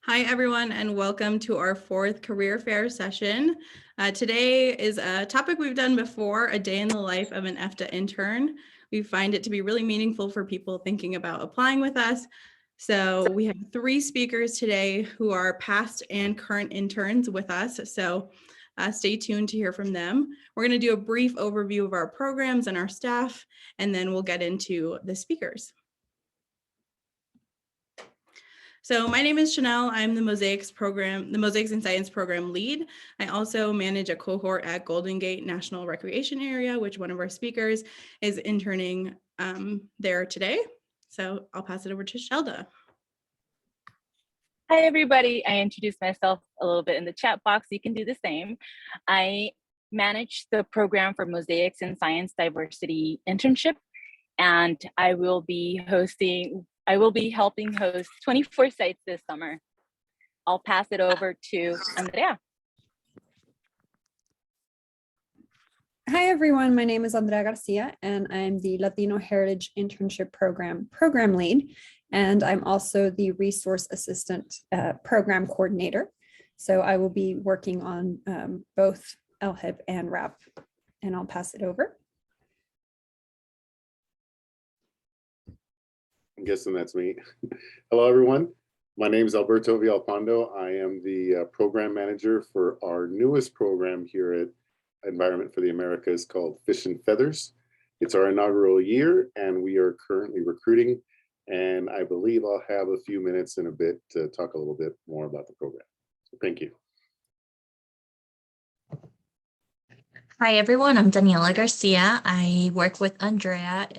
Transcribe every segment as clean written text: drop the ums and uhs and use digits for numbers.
Hi, everyone, and welcome to our fourth career fair session. Today is a topic we've done before, a day in the life of an EFTA intern. We find it to be really meaningful for people thinking about applying with us. So we have three speakers today who are past and current interns with us. So stay tuned to hear from them. We're going to do a brief overview of our programs and our staff, and then we'll get into the speakers. So my name is Chanel. I'm the Mosaics and Science program lead. I also manage a cohort at Golden Gate National Recreation Area, which one of our speakers is interning there today. So I'll pass it over to Shelda. Hi, everybody. I introduced myself a little bit in the chat box. You can do the same. I manage the program for Mosaics and Science Diversity Internship, and I will be helping host 24 sites this summer. I'll pass it over to Andrea. Hi, everyone. My name is Andrea Garcia, and I'm the Latino Heritage Internship Program lead. And I'm also the Resource Assistant Program Coordinator. So I will be working on both LHIP and RAP, and I'll pass it over. I'm guessing that's me. Hello, everyone. My name is Alberto Villalpando. I am the program manager for our newest program here at Environment for the Americas called Fish and Feathers. It's our inaugural year, and we are currently recruiting. And I believe I'll have a few minutes in a bit to talk a little bit more about the program. So thank you. Hi, everyone. I'm Daniela Garcia. I work with Andrea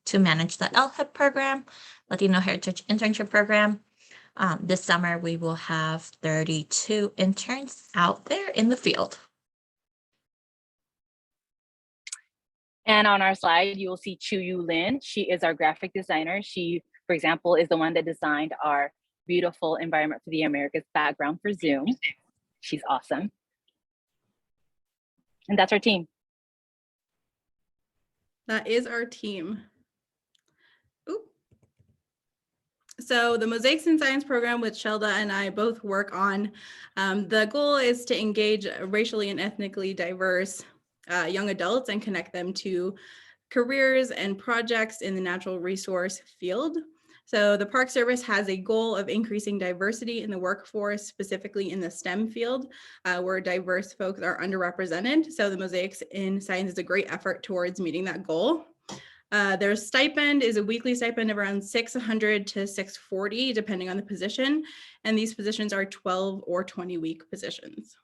to manage the LHIP program, Latino Heritage Internship Program. This summer, we will have 32 interns out there in the field. And on our slide, you will see Chu-Yu Lin. She is our graphic designer. She, for example, is the one that designed our beautiful Environment for the Americas background for Zoom. She's awesome. And that's our team. That is our team. Ooh. So the Mosaics and Science program, which Shelda and I both work on, the goal is to engage racially and ethnically diverse young adults and connect them to careers and projects in the natural resource field. So the Park Service has a goal of increasing diversity in the workforce, specifically in the STEM field, where diverse folks are underrepresented. So the Mosaics in Science is a great effort towards meeting that goal. Their stipend is a weekly stipend of around $600 to $640, depending on the position. And these positions are 12 or 20-week positions.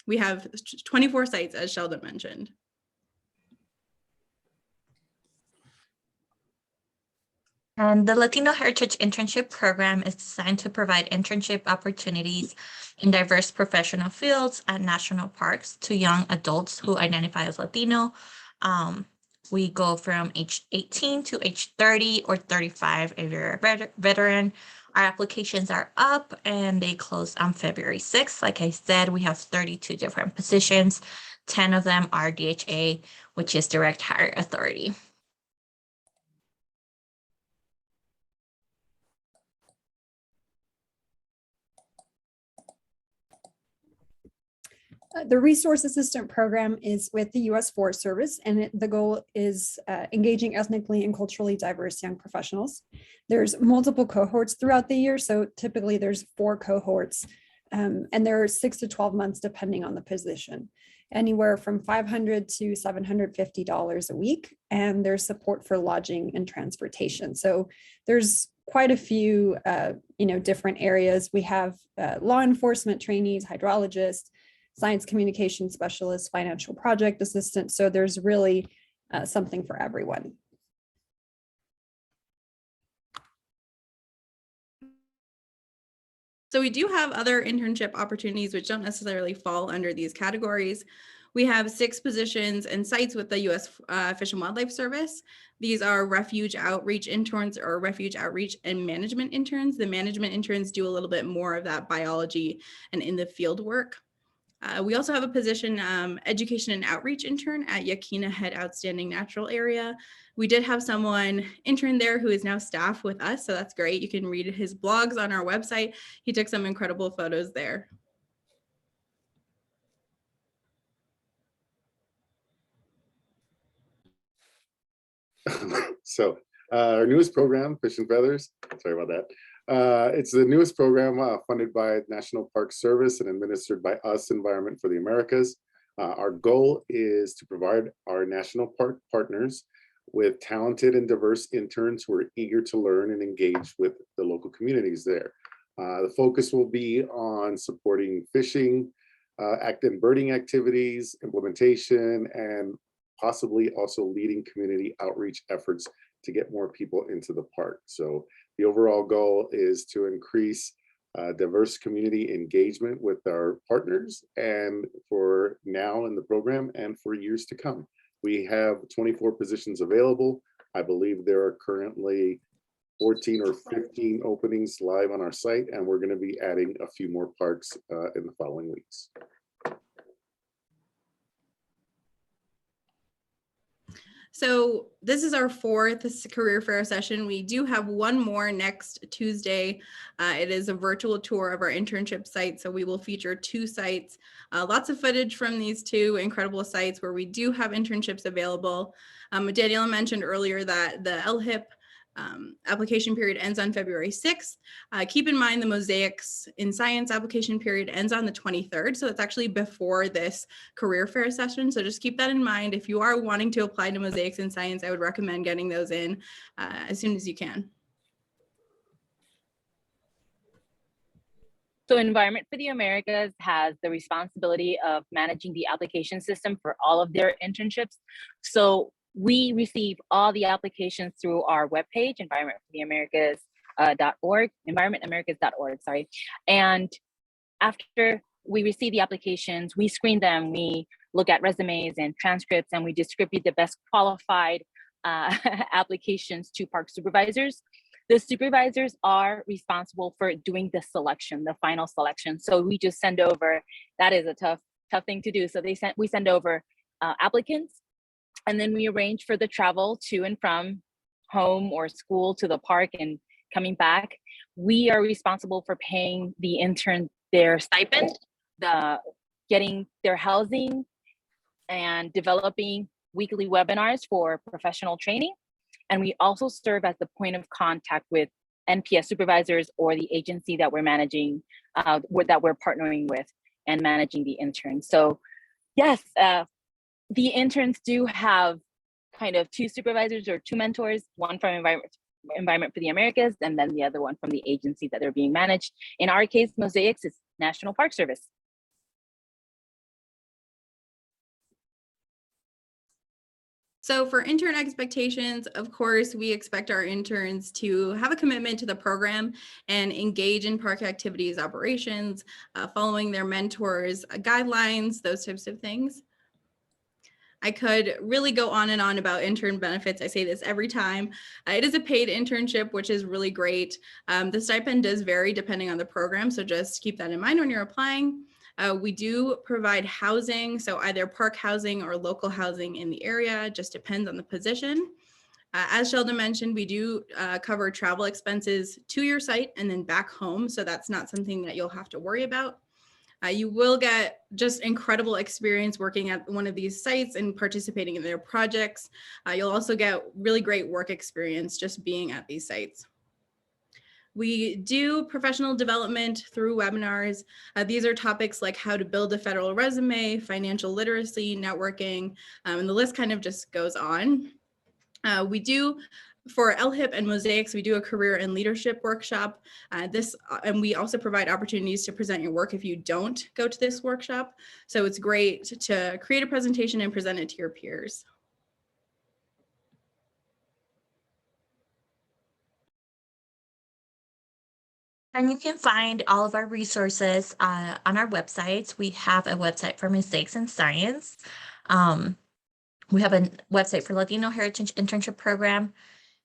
We have 24 sites, as Sheldon mentioned. And the Latino Heritage Internship Program is designed to provide internship opportunities in diverse professional fields at national parks to young adults who identify as Latino. We go from age 18 to age 30 or 35 if you're a veteran. Our applications are up and they close on February 6th. Like I said, we have 32 different positions. 10 of them are DHA, which is Direct Hire Authority. The Resource Assistant Program is with the U.S. Forest Service, and the goal is engaging ethnically and culturally diverse young professionals. There's multiple cohorts throughout the year, so typically there's 4 cohorts, and there are 6 to 12 months depending on the position, anywhere from $500 to $750 a week, and there's support for lodging and transportation. So there's quite a few different areas. We have law enforcement trainees, hydrologists, science communication specialist, financial project assistant. So there's really something for everyone. So we do have other internship opportunities which don't necessarily fall under these categories. We have 6 positions and sites with the U.S. Fish and Wildlife Service. These are refuge outreach interns or refuge outreach and management interns. The management interns do a little bit more of that biology and in the field work. We also have a position, education and outreach intern at Yaquina Head Outstanding Natural Area. We did have someone intern there who is now staff with us, so that's great. You can read his blogs on our website. He took some incredible photos there. So our newest program, Fish and Feathers, sorry about that. It's the newest program funded by National Park Service and administered by us, Environment for the Americas. Our goal is to provide our national park partners with talented and diverse interns who are eager to learn and engage with the local communities there. The focus will be on supporting fishing, and birding activities, implementation, and possibly also leading community outreach efforts to get more people into the park. So the overall goal is to increase diverse community engagement with our partners, and for now in the program and for years to come. We have 24 positions available. I believe there are currently 14 or 15 openings live on our site, and we're going to be adding a few more parks in the following weeks. So this is our fourth career fair session. We do have one more next Tuesday. It is a virtual tour of our internship site. So we will feature 2 sites, lots of footage from these 2 incredible sites where we do have internships available. Daniela mentioned earlier that the LHIP application period ends on February 6th. Keep in mind the Mosaics in Science application period ends on the 23rd. So it's actually before this career fair session. So just keep that in mind. If you are wanting to apply to Mosaics in Science, I would recommend getting those in as soon as you can. So Environment for the Americas has the responsibility of managing the application system for all of their internships. So we receive all the applications through our webpage, environmentfortheamericas.org, environmentamericas.org, sorry. And after we receive the applications, we screen them, we look at resumes and transcripts, and we distribute the best qualified applications to park supervisors. The supervisors are responsible for doing the selection, the final selection. So we just send over, that is a tough thing to do. So we send over applicants, and then we arrange for the travel to and from home or school to the park and coming back. We are responsible for paying the intern their stipend, getting their housing, and developing weekly webinars for professional training. And we also serve as the point of contact with NPS supervisors or the agency that we're managing, that we're partnering with and managing the interns. So yes, the interns do have kind of 2 supervisors or 2 mentors, one from Environment for the Americas, and then the other one from the agency that they're being managed. In our case, Mosaics is National Park Service. So for intern expectations, of course, we expect our interns to have a commitment to the program and engage in park activities, operations, following their mentors' guidelines, those types of things. I could really go on and on about intern benefits. I say this every time. It is a paid internship, which is really great. The stipend does vary depending on the program, so just keep that in mind when you're applying. We do provide housing, so either park housing or local housing in the area, just depends on the position. As Sheldon mentioned, we do cover travel expenses to your site and then back home, so that's not something that you'll have to worry about. You will get just incredible experience working at one of these sites and participating in their projects. You'll also get really great work experience just being at these sites. We do professional development through webinars. These are topics like how to build a federal resume, financial literacy, networking, and the list kind of just goes on. We do, for LHIP and Mosaics, we do a career and leadership workshop. And we also provide opportunities to present your work if you don't go to this workshop. So it's great to create a presentation and present it to your peers. And you can find all of our resources on our websites. We have a website for Mosaics in Science. We have a website for Latino Heritage Internship Program.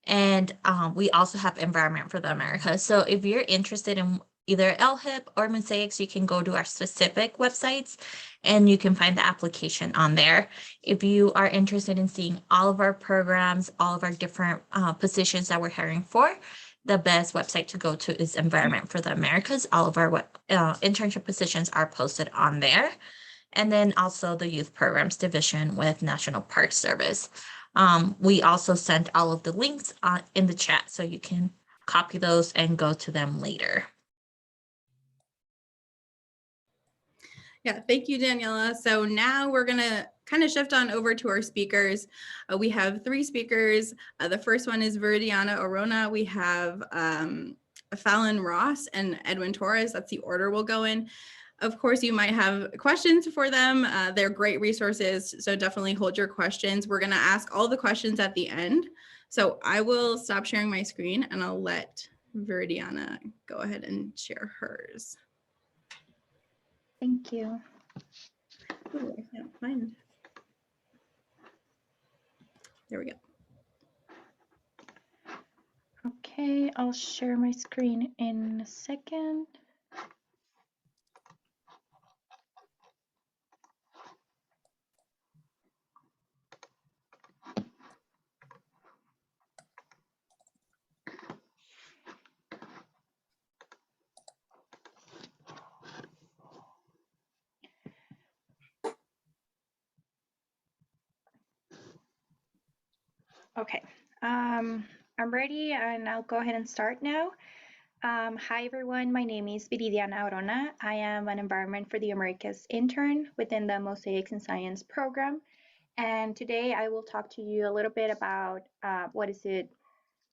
And we also have Environment for the Americas. So if you're interested in either LHIP or Mosaics, you can go to our specific websites and you can find the application on there. If you are interested in seeing all of our programs, all of our different positions that we're hiring for, the best website to go to is Environment for the Americas. All of our internship positions are posted on there. And then also the Youth Programs Division with National Park Service. We also sent all of the links in the chat, so you can copy those and go to them later. Yeah, thank you, Daniela. So now we're going to kind of shift on over to our speakers. We have 3 speakers. The first one is Viridiana Orona. We have Fallon Ross and Edwin Torres. That's the order we'll go in. Of course, you might have questions for them. They're great resources, so definitely hold your questions. We're going to ask all the questions at the end. So I will stop sharing my screen and I'll let Viridiana go ahead and share hers. Thank you. Ooh, I can't find. There we go. Okay, I'll share my screen in a second. Okay, I'm ready and I'll go ahead and start now. Hi everyone, my name is Viridiana Orona. I am an Environment for the Americas intern within the Mosaics in Science program. And today I will talk to you a little bit about what is it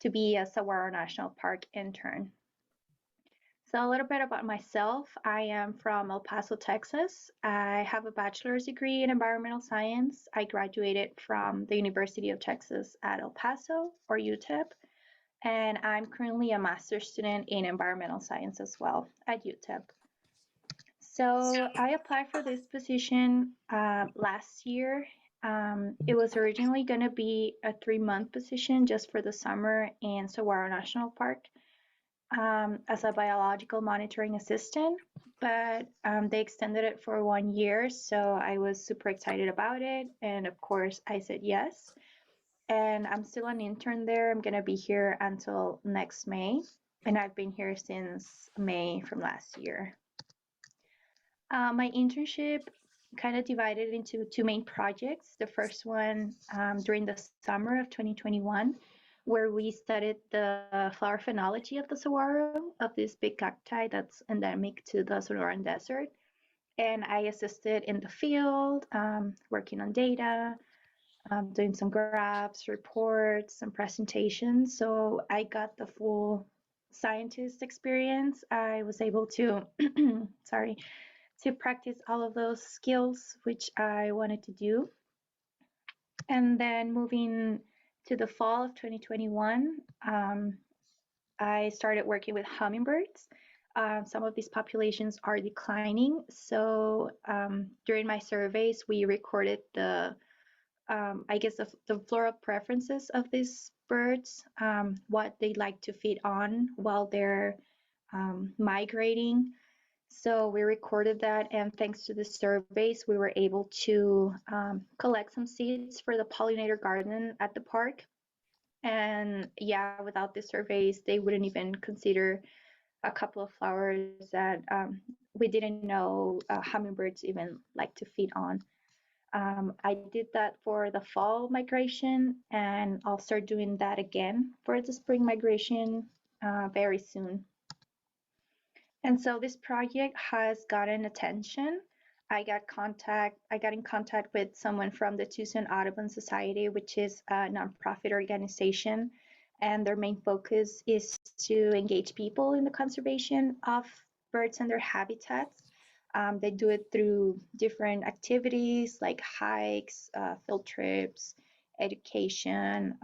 to be a Saguaro National Park intern. So a little bit about myself. I am from El Paso, Texas. I have a bachelor's degree in environmental science. I graduated from the University of Texas at El Paso, or UTEP, and I'm currently a master's student in environmental science as well at UTEP. So I applied for this position last year. It was originally going to be a 3-month position just for the summer in Saguaro National Park. As a biological monitoring assistant, but they extended it for 1 year, so I was super excited about it, and of course I said yes. And I'm still an intern there. I'm gonna be here until next May, and I've been here since May from last year. My internship kind of divided into 2 main projects. The first one during the summer of 2021, where we studied the flower phenology of the saguaro, of this big cacti that's endemic to the Sonoran Desert. And I assisted in the field, working on data, doing some graphs, reports, and presentations. So I got the full scientist experience. I was able to, to practice all of those skills, which I wanted to do. And then moving to the fall of 2021, I started working with hummingbirds. Some of these populations are declining. So during my surveys, we recorded the, I guess, the floral preferences of these birds, what they like to feed on while they're migrating. So we recorded that, and thanks to the surveys, we were able to collect some seeds for the pollinator garden at the park. And yeah, without the surveys, they wouldn't even consider a couple of flowers that we didn't know hummingbirds even like to feed on. I did that for the fall migration, and I'll start doing that again for the spring migration very soon. And so this project has gotten attention. I got in contact with someone from the Tucson Audubon Society, which is a nonprofit organization, and their main focus is to engage people in the conservation of birds and their habitats. They do it through different activities like hikes, field trips, education,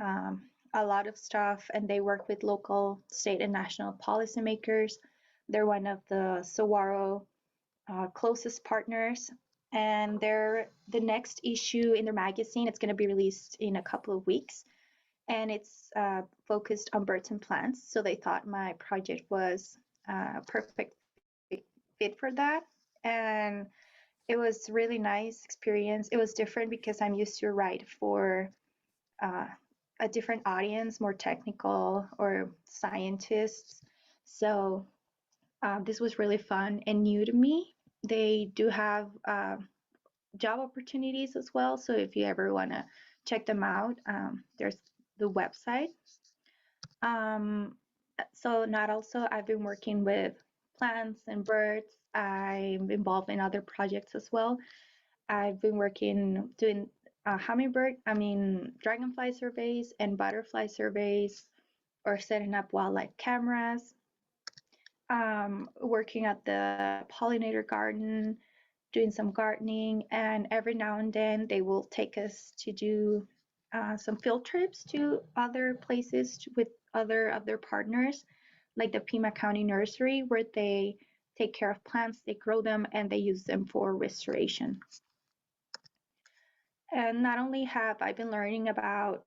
a lot of stuff, and they work with local, state, and national policymakers. They're one of the Saguaro closest partners, and they're the next issue in their magazine. It's going to be released in a couple of weeks, and it's focused on birds and plants. So they thought my project was a perfect fit for that. And it was really nice experience. It was different because I'm used to write for uh, a different audience, more technical or scientists. So this was really fun and new to me. They do have job opportunities as well. So if you ever want to check them out, there's the website. So not also, I've been working with plants and birds. I'm involved in other projects as well. I've been working doing dragonfly surveys and butterfly surveys, or setting up wildlife cameras, working at the pollinator garden, doing some gardening, and every now and then they will take us to do some field trips to other places with other of their partners, like the Pima County Nursery, where they take care of plants, they grow them, and they use them for restoration. And not only have I been learning about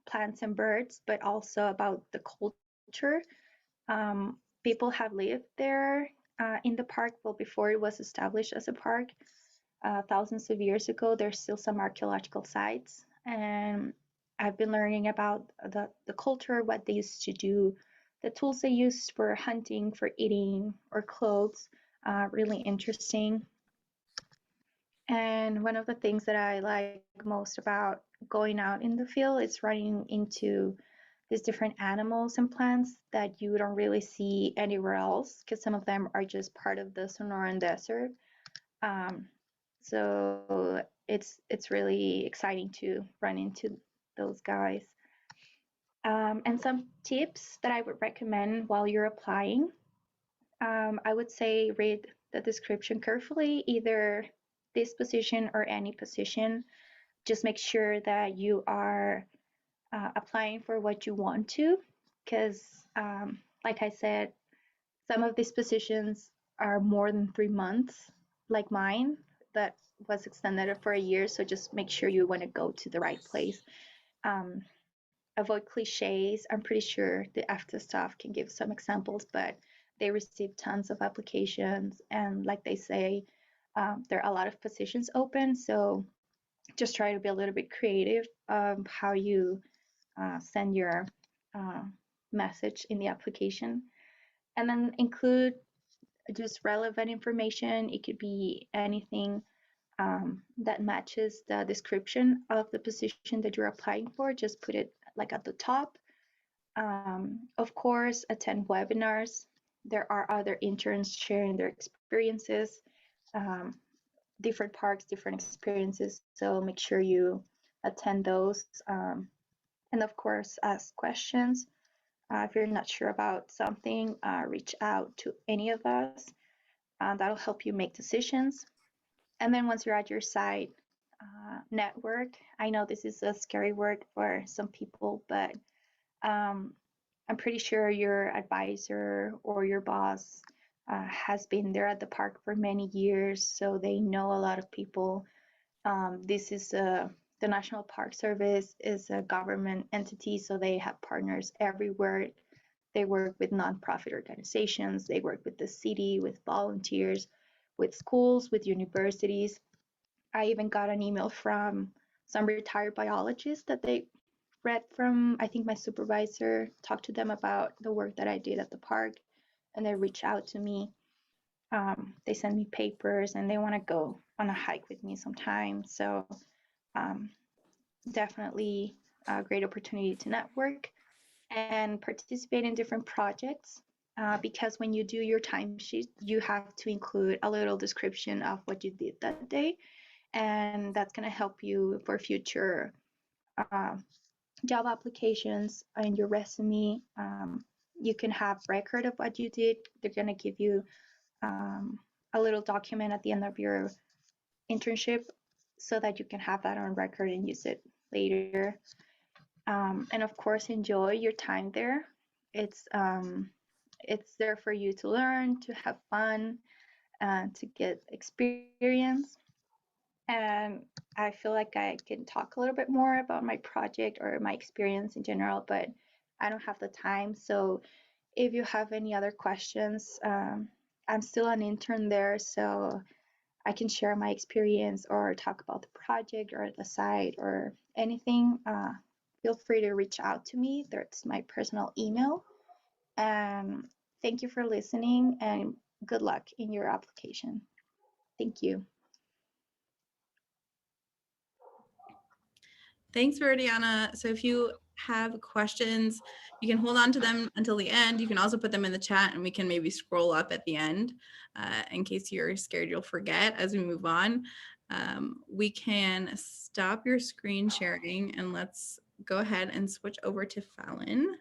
plants and birds, but also about the culture. People have lived there in the park. Well, before it was established as a park, thousands of years ago, there's still some archaeological sites. And I've been learning about the culture, what they used to do, the tools they used for hunting, for eating, or clothes. Really interesting. And one of the things that I like most about going out in the field is running into these different animals and plants that you don't really see anywhere else, because some of them are just part of the Sonoran Desert. So it's really exciting to run into those guys. And some tips that I would recommend while you're applying, I would say read the description carefully, either this position or any position. Just make sure that you are applying for what you want to, because like I said, some of these positions are more than 3 months, like mine, that was extended for a year. So just make sure you want to go to the right place. Avoid cliches. I'm pretty sure the EFTA staff can give some examples, but they receive tons of applications, and like they say, there are a lot of positions open. So just try to be a little bit creative how you send your message in the application, and then include just relevant information. It could be anything that matches the description of the position that you're applying for. Just put it like at the top. Of course, attend webinars. There are other interns sharing their experiences, different parks, different experiences. So make sure you attend those. And of course, ask questions. If you're not sure about something, reach out to any of us. That'll help you make decisions. And then once you're at your site, network. I know this is a scary word for some people, but I'm pretty sure your advisor or your boss has been there at the park for many years, so they know a lot of people. This is the National Park Service is a government entity, so they have partners everywhere. They work with nonprofit organizations, they work with the city, with volunteers, with schools, with universities. I even got an email from some retired biologists that they read from. I think my supervisor talked to them about the work that I did at the park, and they reached out to me. They send me papers, and they want to go on a hike with me sometime. So definitely a great opportunity to network and participate in different projects. Because when you do your timesheet, you have to include a little description of what you did that day, and that's going to help you for future job applications and your resume. You can have record of what you did. They're going to give you a little document at the end of your internship so that you can have that on record and use it later. And of course, enjoy your time there. It's there for you to learn, to have fun, to get experience. And I feel like I can talk a little bit more about my project or my experience in general, but I don't have the time. So if you have any other questions, I'm still an intern there, so I can share my experience or talk about the project or the site or anything. Feel free to reach out to me. That's my personal email. Thank you for listening and good luck in your application. Thank you. Thanks, Viridiana. So if you have questions, you can hold on to them until the end. You can also put them in the chat and we can maybe scroll up at the end in case you're scared you'll forget as we move on. We can stop your screen sharing and let's go ahead and switch over to Fallon.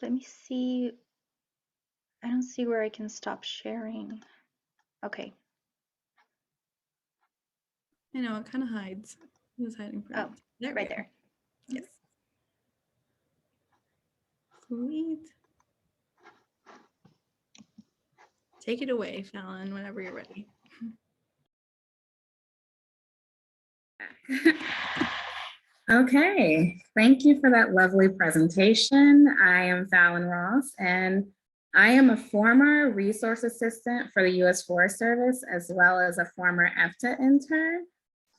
Let me see. I don't see where I can stop sharing. Okay. I know, it kind of hides. It was hiding for Oh, there right there. Yes. Sweet. Take it away, Fallon, whenever you're ready. Okay, thank you for that lovely presentation. I am Fallon Ross, and I am a former resource assistant for the U.S. Forest Service, as well as a former EFTA intern.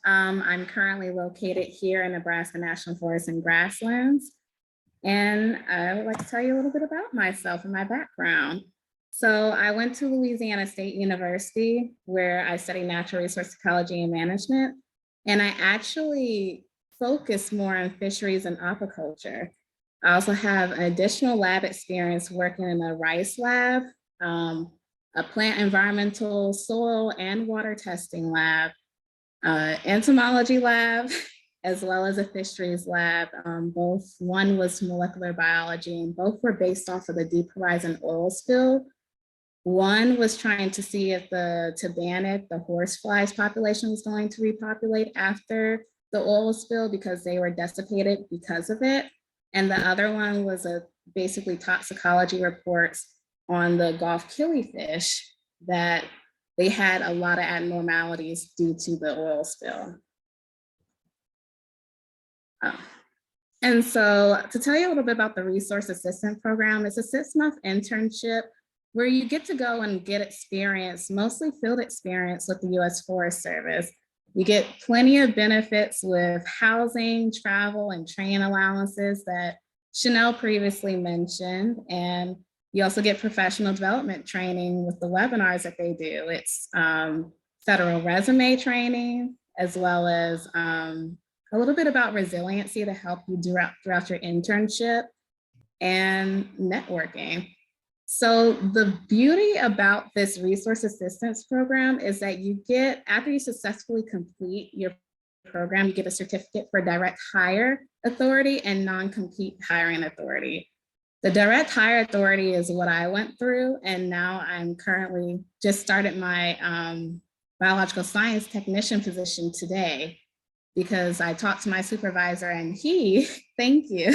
I'm currently located here in Nebraska National Forest and Grasslands, and I would like to tell you a little bit about myself and my background. So I went to Louisiana State University, where I studied natural resource ecology and management, and I actually focus more on fisheries and aquaculture. I also have an additional lab experience working in a rice lab, a plant environmental soil and water testing lab, entomology lab, as well as a fisheries lab. Both, one was molecular biology and both were based off of the Deep Horizon oil spill. One was trying to see if the tabanis, the horseflies population was going to repopulate after the oil spill because they were decimated because of it. And the other one was basically toxicology reports on the Gulf killifish that they had a lot of abnormalities due to the oil spill. And so to tell you a little bit about the Resource Assistant Program, it's a 6-month internship where you get to go and get experience, mostly field experience with the U.S. Forest Service. You get plenty of benefits with housing, travel, and training allowances that Chanel previously mentioned. And you also get professional development training with the webinars that they do. It's federal resume training, as well as a little bit about resiliency to help you throughout your internship and networking. So the beauty about this resource assistance program is that you get, after you successfully complete your program, you get a certificate for direct hire authority and non-compete hiring authority. The direct hire authority is what I went through, and now I'm currently just started my biological science technician position today because I talked to my supervisor and he, thank you,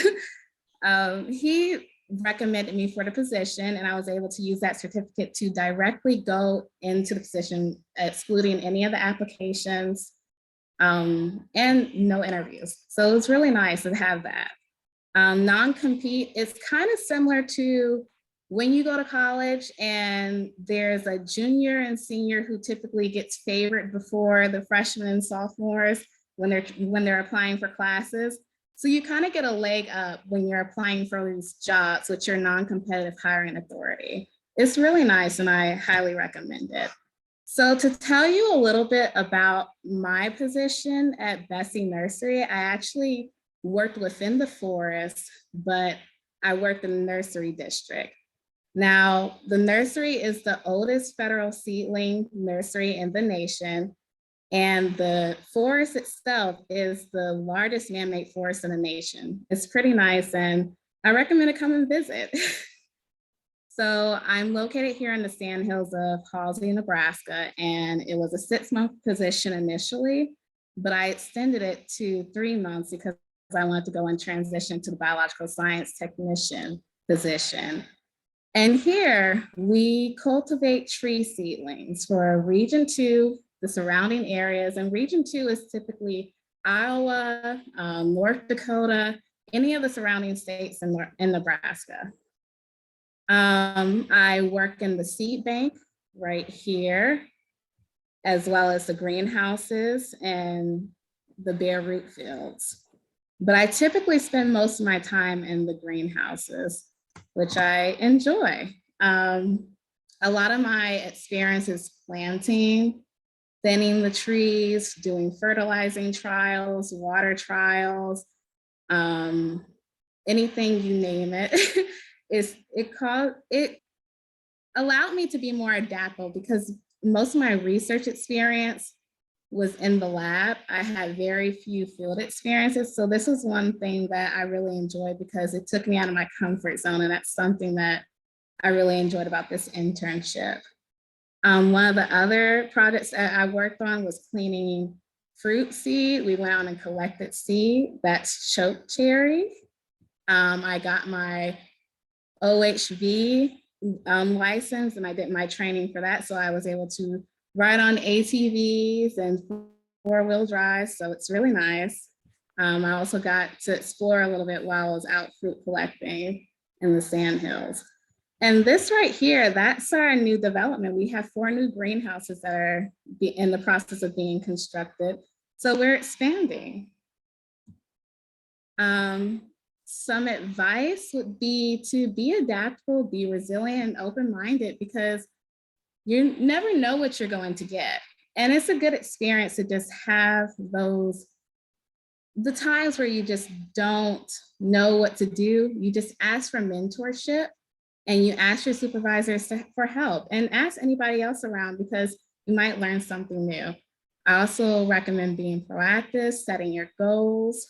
he recommended me for the position, and I was able to use that certificate to directly go into the position, excluding any of the applications and no interviews. So it was really nice to have that. Non-compete is kind of similar to when you go to college and there's a junior and senior who typically gets favored before the freshmen and sophomores when they're applying for classes. So you kind of get a leg up when you're applying for these jobs with your non-competitive hiring authority. It's really nice and I highly recommend it. So to tell you a little bit about my position at Bessie Nursery, I actually worked within the forest, but I worked in the nursery district. Now, the nursery is the oldest federal seedling nursery in the nation. And the forest itself is the largest man-made forest in the nation. It's pretty nice and I recommend to come and visit. So I'm located here in the Sandhills of Halsey, Nebraska, and it was a 6-month position initially, but I extended it to 3 months because I wanted to go and transition to the biological science technician position. And here we cultivate tree seedlings for Region 2, the surrounding areas, and Region 2 is typically Iowa, North Dakota, any of the surrounding states in Nebraska. I work in the seed bank right here, as well as the greenhouses and the bare root fields. But I typically spend most of my time in the greenhouses, which I enjoy. A lot of my experience is planting, thinning the trees, doing fertilizing trials, water trials, anything you name it. It allowed me to be more adaptable because most of my research experience was in the lab. I had very few field experiences. So this was one thing that I really enjoyed because it took me out of my comfort zone. And that's something that I really enjoyed about this internship. One of the other projects that I worked on was cleaning fruit seed. We went out and collected seed. That's choke cherry. I got my OHV license and I did my training for that. So I was able to ride on ATVs and four-wheel drive. So it's really nice. I also got to explore a little bit while I was out fruit collecting in the sandhills. And this right here, that's our new development. We have 4 new greenhouses that are in the process of being constructed. So we're expanding. Some advice would be to be adaptable, be resilient, and open-minded because you never know what you're going to get. And it's a good experience to just have the times where you just don't know what to do. You just ask for mentorship and you ask your supervisors for help and ask anybody else around because you might learn something new. I also recommend being proactive, setting your goals.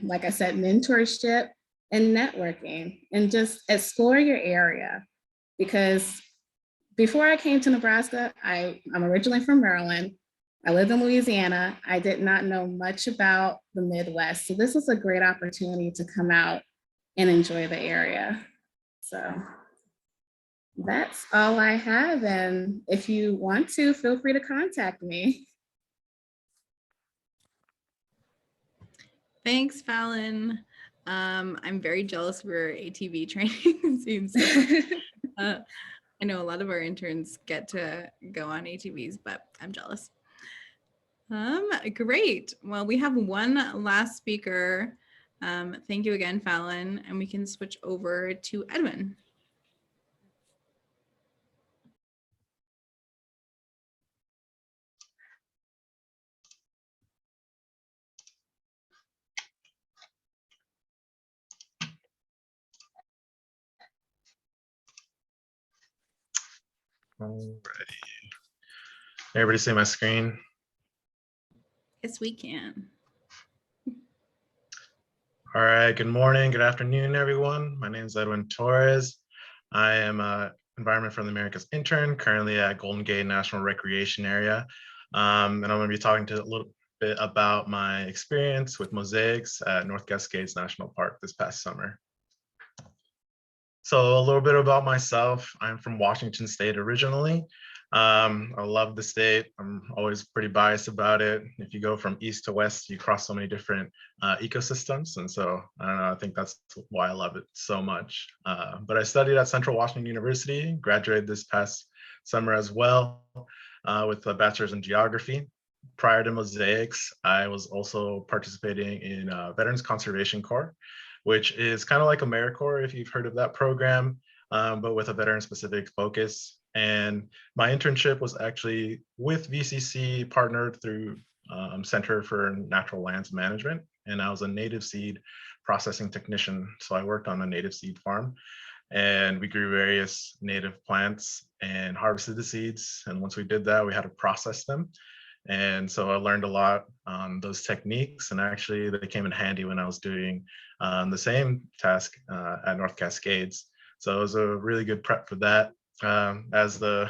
Like I said, mentorship and networking, and just explore your area. Because before I came to Nebraska, I'm originally from Maryland. I lived in Louisiana. I did not know much about the Midwest. So this was a great opportunity to come out and enjoy the area. So that's all I have. And if you want to, feel free to contact me. Thanks, Fallon. I'm very jealous of your ATV training. Seems so I know a lot of our interns get to go on ATVs, but I'm jealous. Great. Well, we have one last speaker. Thank you again, Fallon, and we can switch over to Edwin. Alrighty. Everybody see my screen? Yes, we can. All right, good morning, good afternoon, everyone. My name is Edwin Torres. I am an Environment for the Americas intern, currently at Golden Gate National Recreation Area. And I'm gonna be talking to a little bit about my experience with mosaics at North Cascades National Park this past summer. So a little bit about myself. I'm from Washington State originally. I love the state. I'm always pretty biased about it. If you go from east to west, you cross so many different ecosystems. And so I don't know, I think that's why I love it so much. But I studied at Central Washington University, graduated this past summer as well with a bachelor's in geography. Prior to mosaics, I was also participating in Veterans Conservation Corps, which is kind of like AmeriCorps, if you've heard of that program, but with a veteran-specific focus. And my internship was actually with VCC, partnered through Center for Natural Lands Management, and I was a native seed processing technician. So I worked on a native seed farm, and we grew various native plants and harvested the seeds. And once we did that, we had to process them. And so I learned a lot on those techniques, and actually they came in handy when I was doing the same task at North Cascades. So it was a really good prep for that. As the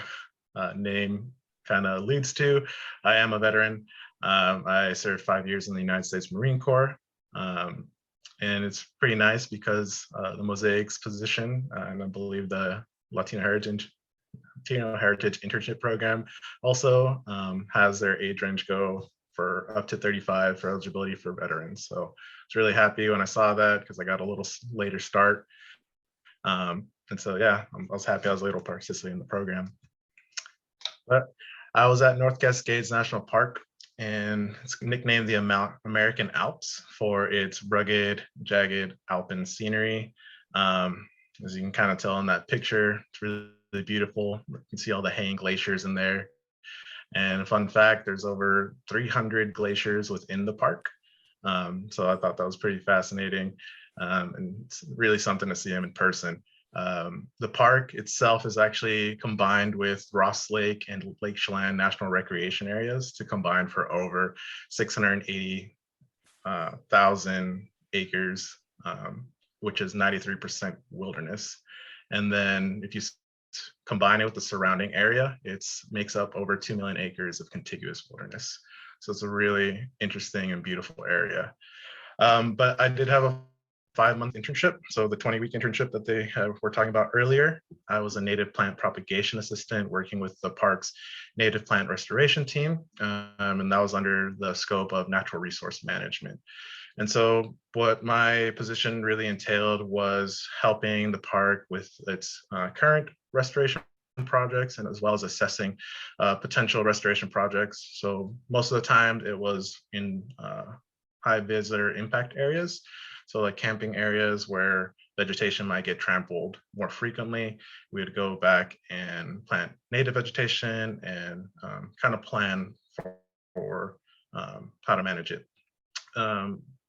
name kind of leads to, I am a veteran. I served 5 years in the United States Marine Corps. And it's pretty nice because the mosaics position, and I believe the Latino Heritage Internship program also has their age range go for up to 35 for eligibility for veterans. So I was really happy when I saw that because I got a little later start. And so, yeah, I was happy I was able to participate in the program. But I was at North Cascades National Park, and it's nicknamed the American Alps for its rugged, jagged alpine scenery. As you can kind of tell in that picture, it's really beautiful. You can see all the hanging glaciers in there. And fun fact, there's over 300 glaciers within the park. So I thought that was pretty fascinating, and it's really something to see them in person. The park itself is actually combined with Ross Lake and Lake Chelan National Recreation Areas to combine for over 680,000 acres, which is 93% wilderness. And then if you combine it with the surrounding area, it makes up over 2 million acres of contiguous wilderness. So it's a really interesting and beautiful area. But I did have a 5-month internship. So the 20-week internship that they were talking about earlier, I was a native plant propagation assistant working with the park's native plant restoration team. And that was under the scope of natural resource management. And so what my position really entailed was helping the park with its current restoration projects, and as well as assessing potential restoration projects. So most of the time it was in high visitor impact areas. So like camping areas where vegetation might get trampled more frequently, we would go back and plant native vegetation and kind of plan for how to manage it.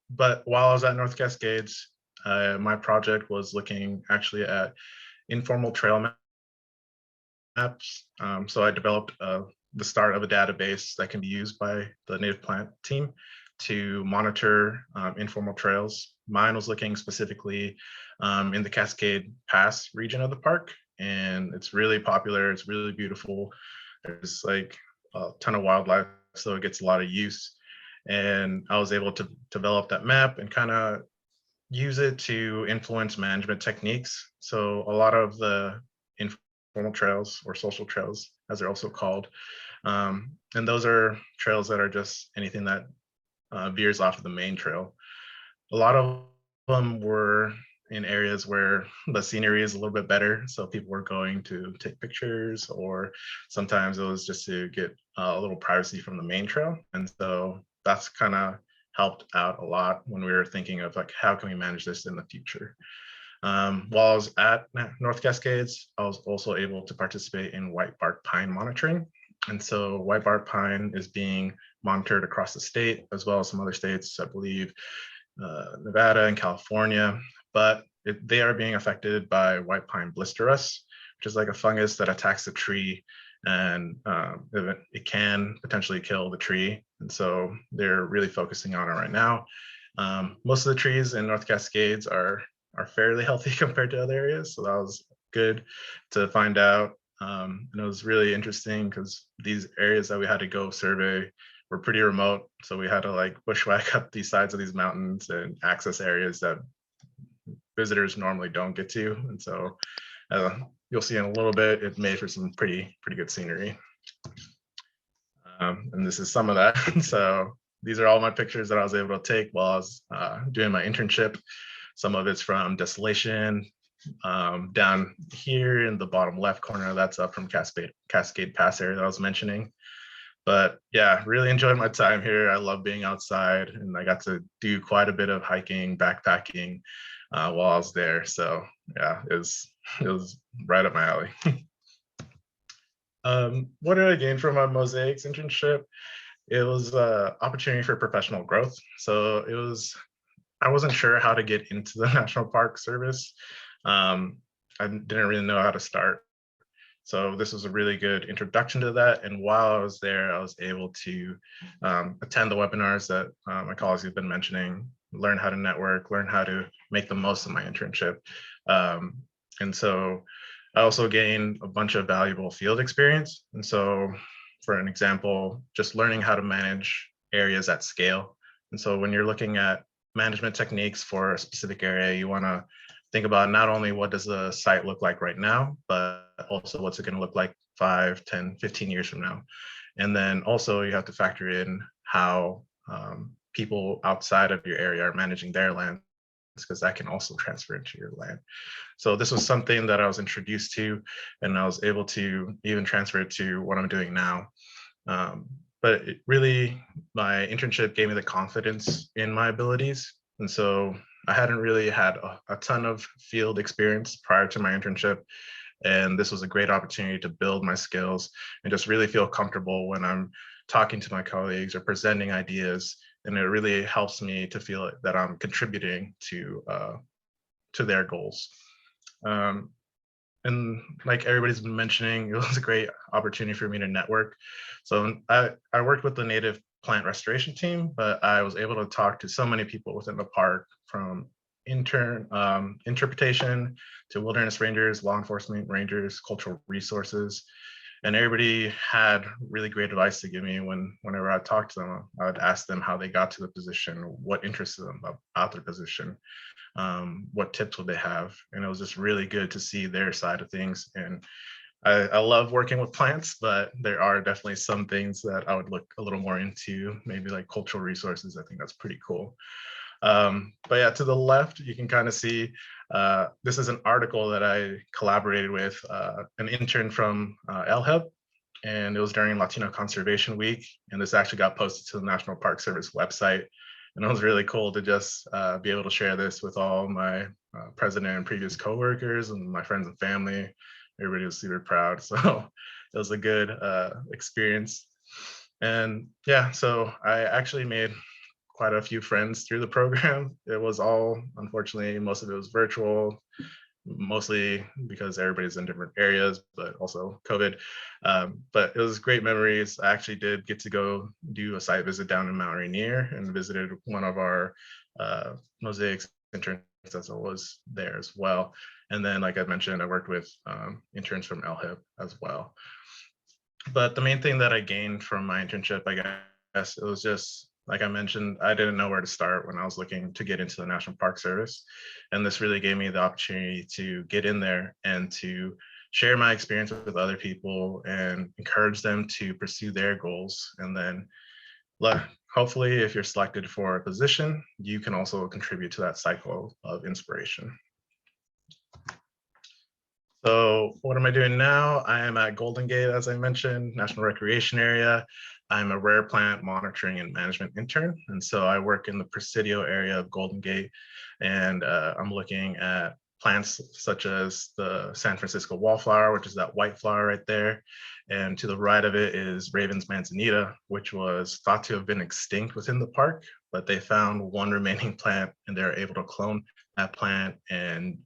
But while I was at North Cascades, my project was looking actually at informal trail maps. So I developed the start of a database that can be used by the native plant team to monitor informal trails. Mine was looking specifically in the Cascade Pass region of the park, and it's really popular. It's really beautiful. There's like a ton of wildlife, so it gets a lot of use. And I was able to develop that map and kind of use it to influence management techniques. So a lot of the informal trails, or social trails, as they're also called, and those are trails that are just anything that veers off of the main trail. A lot of them were in areas where the scenery is a little bit better, so people were going to take pictures, or sometimes it was just to get a little privacy from the main trail. And so that's kind of helped out a lot when we were thinking of like, how can we manage this in the future? While I was at North Cascades, I was also able to participate in whitebark pine monitoring. And so whitebark pine is being monitored across the state, as well as some other states, I believe, Nevada and California, but they are being affected by white pine blister rust, which is like a fungus that attacks the tree, and it can potentially kill the tree. And so they're really focusing on it right now. Most of the trees in North Cascades are fairly healthy compared to other areas, so that was good to find out. And it was really interesting because these areas that we had to go survey were pretty remote, so we had to like bushwhack up these sides of these mountains and access areas that visitors normally don't get to. And so you'll see in a little bit, it made for some pretty good scenery. And this is some of that. So these are all my pictures that I was able to take while I was doing my internship. Some of it's from Desolation. Down here in the bottom left corner, that's up from Cascade Pass area that I was mentioning. But yeah, really enjoyed my time here. I love being outside, and I got to do quite a bit of hiking, backpacking while I was there. So yeah, it was right up my alley. What did I gain from my Mosaics internship? It was an opportunity for professional growth. So I wasn't sure how to get into the National Park Service. I didn't really know how to start. So this was a really good introduction to that. And while I was there, I was able to attend the webinars that my colleagues have been mentioning, learn how to network, learn how to make the most of my internship. And so I also gained a bunch of valuable field experience. And so for an example, just learning how to manage areas at scale. And so when you're looking at management techniques for a specific area, you want to think about not only what does the site look like right now, but also what's it going to look like 5, 10, 15 years from now. And then also you have to factor in how people outside of your area are managing their land, because that can also transfer into your land. So this was something that I was introduced to, and I was able to even transfer it to what I'm doing now. But it really, my internship gave me the confidence in my abilities. And so I hadn't really had a ton of field experience prior to my internship. And this was a great opportunity to build my skills and just really feel comfortable when I'm talking to my colleagues or presenting ideas. And it really helps me to feel that I'm contributing to their goals. And like everybody's been mentioning, it was a great opportunity for me to network. So I worked with the native plant restoration team, but I was able to talk to so many people within the park, from interpretation to wilderness rangers, law enforcement rangers, cultural resources. And everybody had really great advice to give me whenever I talked to them. I would ask them how they got to the position, what interested them about their position, what tips would they have. And it was just really good to see their side of things. And I love working with plants, but there are definitely some things that I would look a little more into, maybe like cultural resources. I think that's pretty cool. But yeah, to the left, you can kind of see, this is an article that I collaborated with an intern from LHEB, and it was during Latino Conservation Week. And this actually got posted to the National Park Service website. And it was really cool to just be able to share this with all my president and previous coworkers and my friends and family. Everybody was super proud. So it was a good experience. And yeah, so I actually made quite a few friends through the program. It was all, unfortunately, most of it was virtual, mostly because everybody's in different areas, but also COVID. But it was great memories. I actually did get to go do a site visit down in Mount Rainier and visited one of our mosaics interns as I was there as well. And then, like I mentioned, I worked with interns from LHIP as well. But the main thing that I gained from my internship, I guess, it was just, like I mentioned, I didn't know where to start when I was looking to get into the National Park Service. And this really gave me the opportunity to get in there and to share my experience with other people and encourage them to pursue their goals. And then hopefully, if you're selected for a position, you can also contribute to that cycle of inspiration. So what am I doing now? I am at Golden Gate, as I mentioned, National Recreation Area. I'm a rare plant monitoring and management intern. And so I work in the Presidio area of Golden Gate, and I'm looking at plants such as the San Francisco wallflower, which is that white flower right there. And to the right of it is Raven's manzanita, which was thought to have been extinct within the park, but they found one remaining plant and they're able to clone that plant and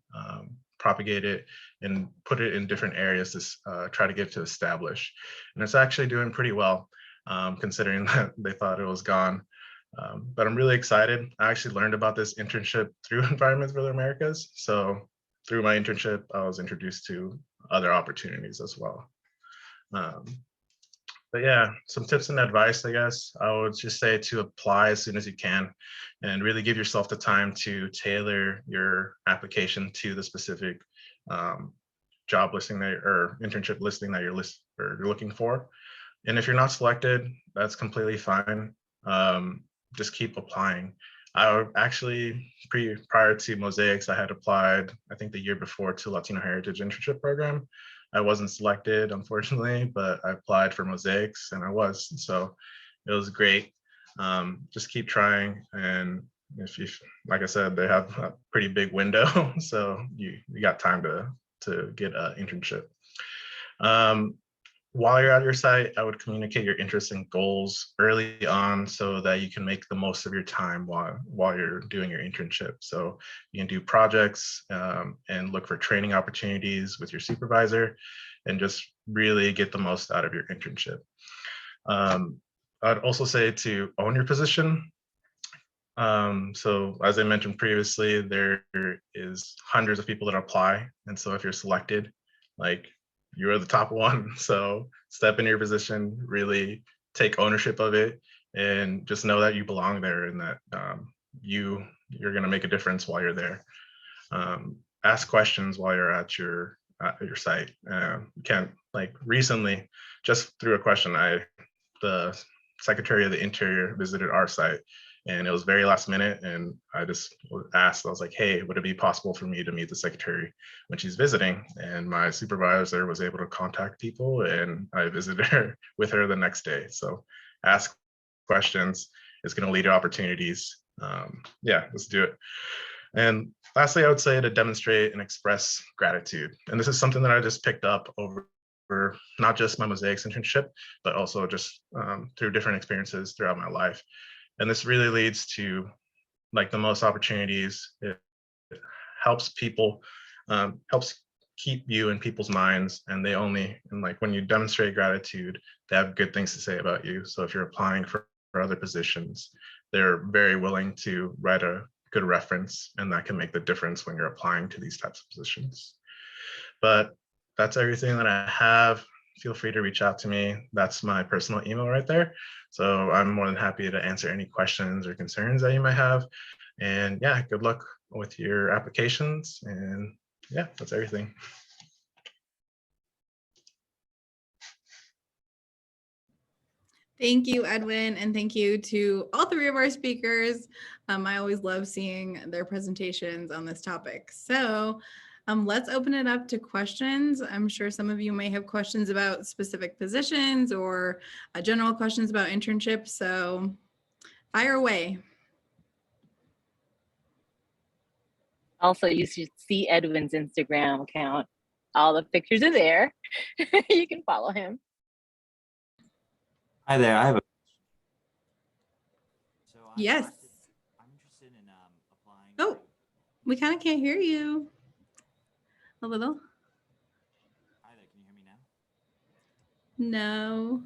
propagate it and put it in different areas to try to get it to establish. And it's actually doing pretty well, considering that they thought it was gone. But I'm really excited. I actually learned about this internship through Environment for the Americas. So through my internship, I was introduced to other opportunities as well. But yeah, some tips and advice, I guess. I would just say to apply as soon as you can and really give yourself the time to tailor your application to the specific job listing that or internship listing that you're looking for. And if you're not selected, that's completely fine. Just keep applying. I actually, prior to Mosaics, I had applied, I think the year before, to Latino Heritage Internship Program. I wasn't selected, unfortunately, but I applied for Mosaics and I was. So it was great. Just keep trying. And if you, like I said, they have a pretty big window. So you got time to get an internship. While you're at your site, I would communicate your interests and goals early on so that you can make the most of your time while you're doing your internship. So you can do projects and look for training opportunities with your supervisor and just really get the most out of your internship. I'd also say to own your position. So as I mentioned previously, there is hundreds of people that apply. And so if you're selected, like, you are the top one. So step into your position, really take ownership of it, and just know that you belong there and that you're going to make a difference while you're there. Ask questions while you're at your site. You can't, like, recently, just through a question, the Secretary of the Interior visited our site, and it was very last minute. And I just asked, I was like, hey, would it be possible for me to meet the secretary when she's visiting? And my supervisor was able to contact people, and I visited her with her the next day. So ask questions. It's going to lead to opportunities. Yeah, let's do it. And lastly, I would say to demonstrate and express gratitude. And this is something that I just picked up over not just my Mosaics internship, but also just through different experiences throughout my life. And this really leads to like the most opportunities. It helps people, helps keep you in people's minds, and like when you demonstrate gratitude, they have good things to say about you. So if you're applying for other positions, they're very willing to write a good reference, and that can make the difference when you're applying to these types of positions. But that's everything that I have. Feel free to reach out to me. That's my personal email right there. So I'm more than happy to answer any questions or concerns that you might have. And yeah, good luck with your applications. And yeah, that's everything. Thank you, Edwin, and thank you to all three of our speakers. I always love seeing their presentations on this topic. So let's open it up to questions. I'm sure some of you may have questions about specific positions or general questions about internships. So fire away. Also, you should see Edwin's Instagram account. All the pictures are there. You can follow him. Hi there, I have a Yes. I'm interested in applying. Oh, we kind of can't hear you. A little. Hi there, can you hear me now? No.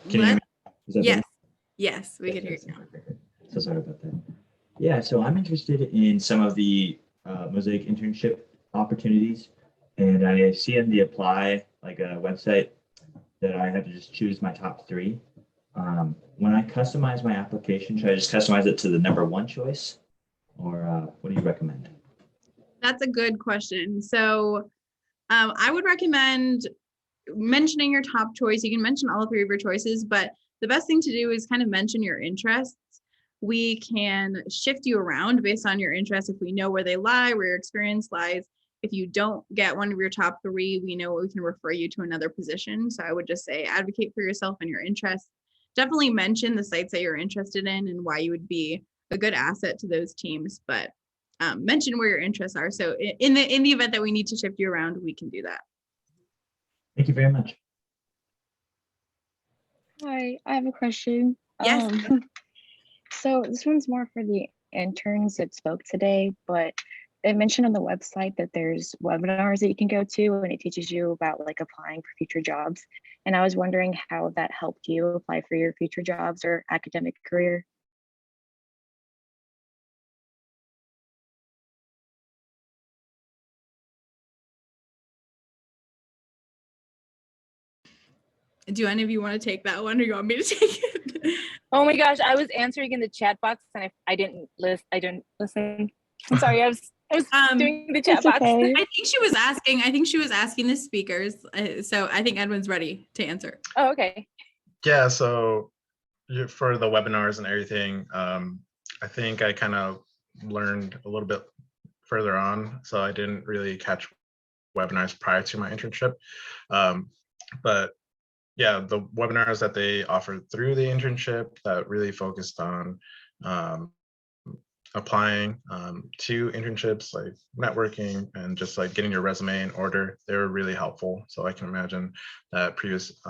Can you hear me? Is that Yes. better? Yes, we can hear you Yes, now. okay. So sorry about that. Yeah, so I'm interested in some of the Mosaic internship opportunities, and I see in the apply like a website that I have to just choose my top 3. When I customize my application, should I just customize it to the number 1 choice, or what do you recommend? That's a good question. So I would recommend mentioning your top choice. You can mention all 3 of your choices, but the best thing to do is kind of mention your interests. We can shift you around based on your interests if we know where they lie, where your experience lies. If you don't get one of your top 3, we know we can refer you to another position. So I would just say advocate for yourself and your interests. Definitely mention the sites that you're interested in and why you would be a good asset to those teams, but mention where your interests are. So in the event that we need to shift you around, we can do that. Thank you very much. Hi, I have a question. Yes. So this one's more for the interns that spoke today, but they mentioned on the website that there's webinars that you can go to, and it teaches you about like applying for future jobs. And I was wondering how that helped you apply for your future jobs or academic career. Do any of you want to take that one, or you want me to take it? Oh my gosh, I was answering in the chat box and I didn't listen. I'm sorry, I was doing the chat box. Okay. I think she was asking the speakers. So I think Edwin's ready to answer. Oh, okay. Yeah, so for the webinars and everything, I think I kind of learned a little bit further on, so I didn't really catch webinars prior to my internship. But yeah, the webinars that they offered through the internship that really focused on applying to internships, like networking and just like getting your resume in order, they were really helpful. So I can imagine that previous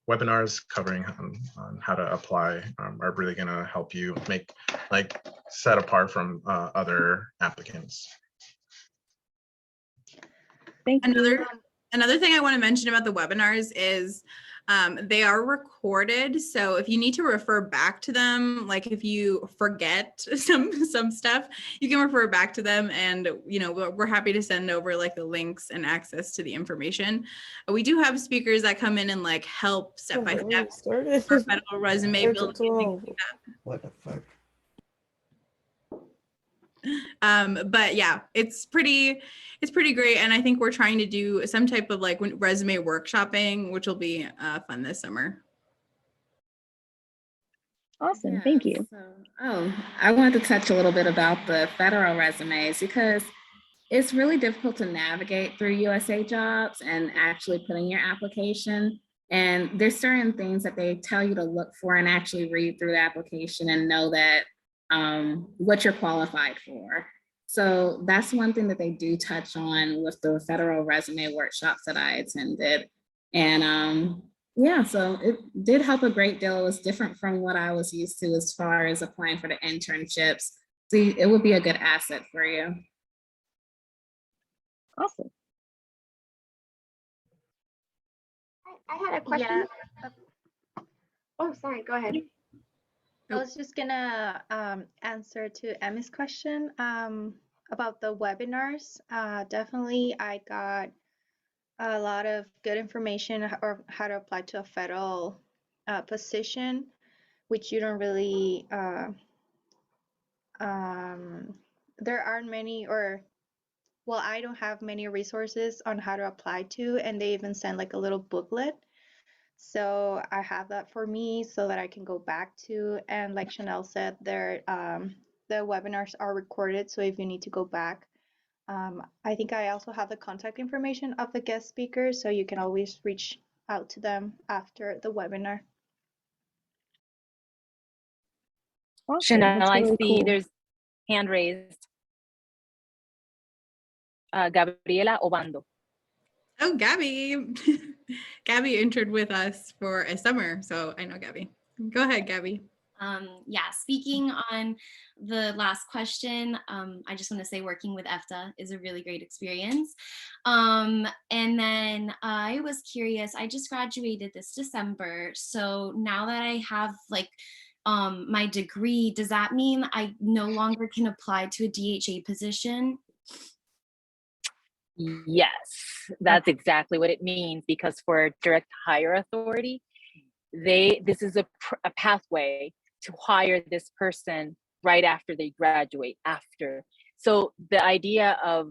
webinars covering on how to apply are really going to help you make like set apart from other applicants. Thank you. Another thing I want to mention about the webinars is they are recorded. So if you need to refer back to them, like if you forget some stuff, you can refer back to them, and we're happy to send over like the links and access to the information. We do have speakers that come in and like help step by step for federal resume building. What the fuck? But yeah, it's pretty great. And I think we're trying to do some type of like resume workshopping, which will be fun this summer. Awesome, thank you. I wanted to touch a little bit about the federal resumes because it's really difficult to navigate through USA jobs and actually put in your application. And there's certain things that they tell you to look for and actually read through the application and know that what you're qualified for. So that's one thing that they do touch on with the federal resume workshops that I attended. And yeah, so it did help a great deal. It was different from what I was used to as far as applying for the internships. So it would be a good asset for you. Awesome. I had a question. Yeah. Oh, sorry, go ahead. I was just gonna answer to Emmy's question about the webinars. Definitely, I got a lot of good information or how to apply to a federal position, which you don't really, there aren't many, or well, I don't have many resources on how to apply to, and they even send like a little booklet. So I have that for me so that I can go back to, and like Chanel said, the webinars are recorded, so if you need to go back, I think I also have the contact information of the guest speakers, so you can always reach out to them after the webinar. Awesome, Chanel, that's I really see cool. there's hand raised. Gabriela Obando. Oh, Gabby. Gabby interned with us for a summer, so I know Gabby. Go ahead, Gabby. Yeah, speaking on the last question, I just want to say working with EFTA is a really great experience. And then I was curious, I just graduated this December. So now that I have like my degree, does that mean I no longer can apply to a DHA position? Yes, that's exactly what it means, because for direct hire authority, this is a pathway to hire this person right after they graduate after. So the idea of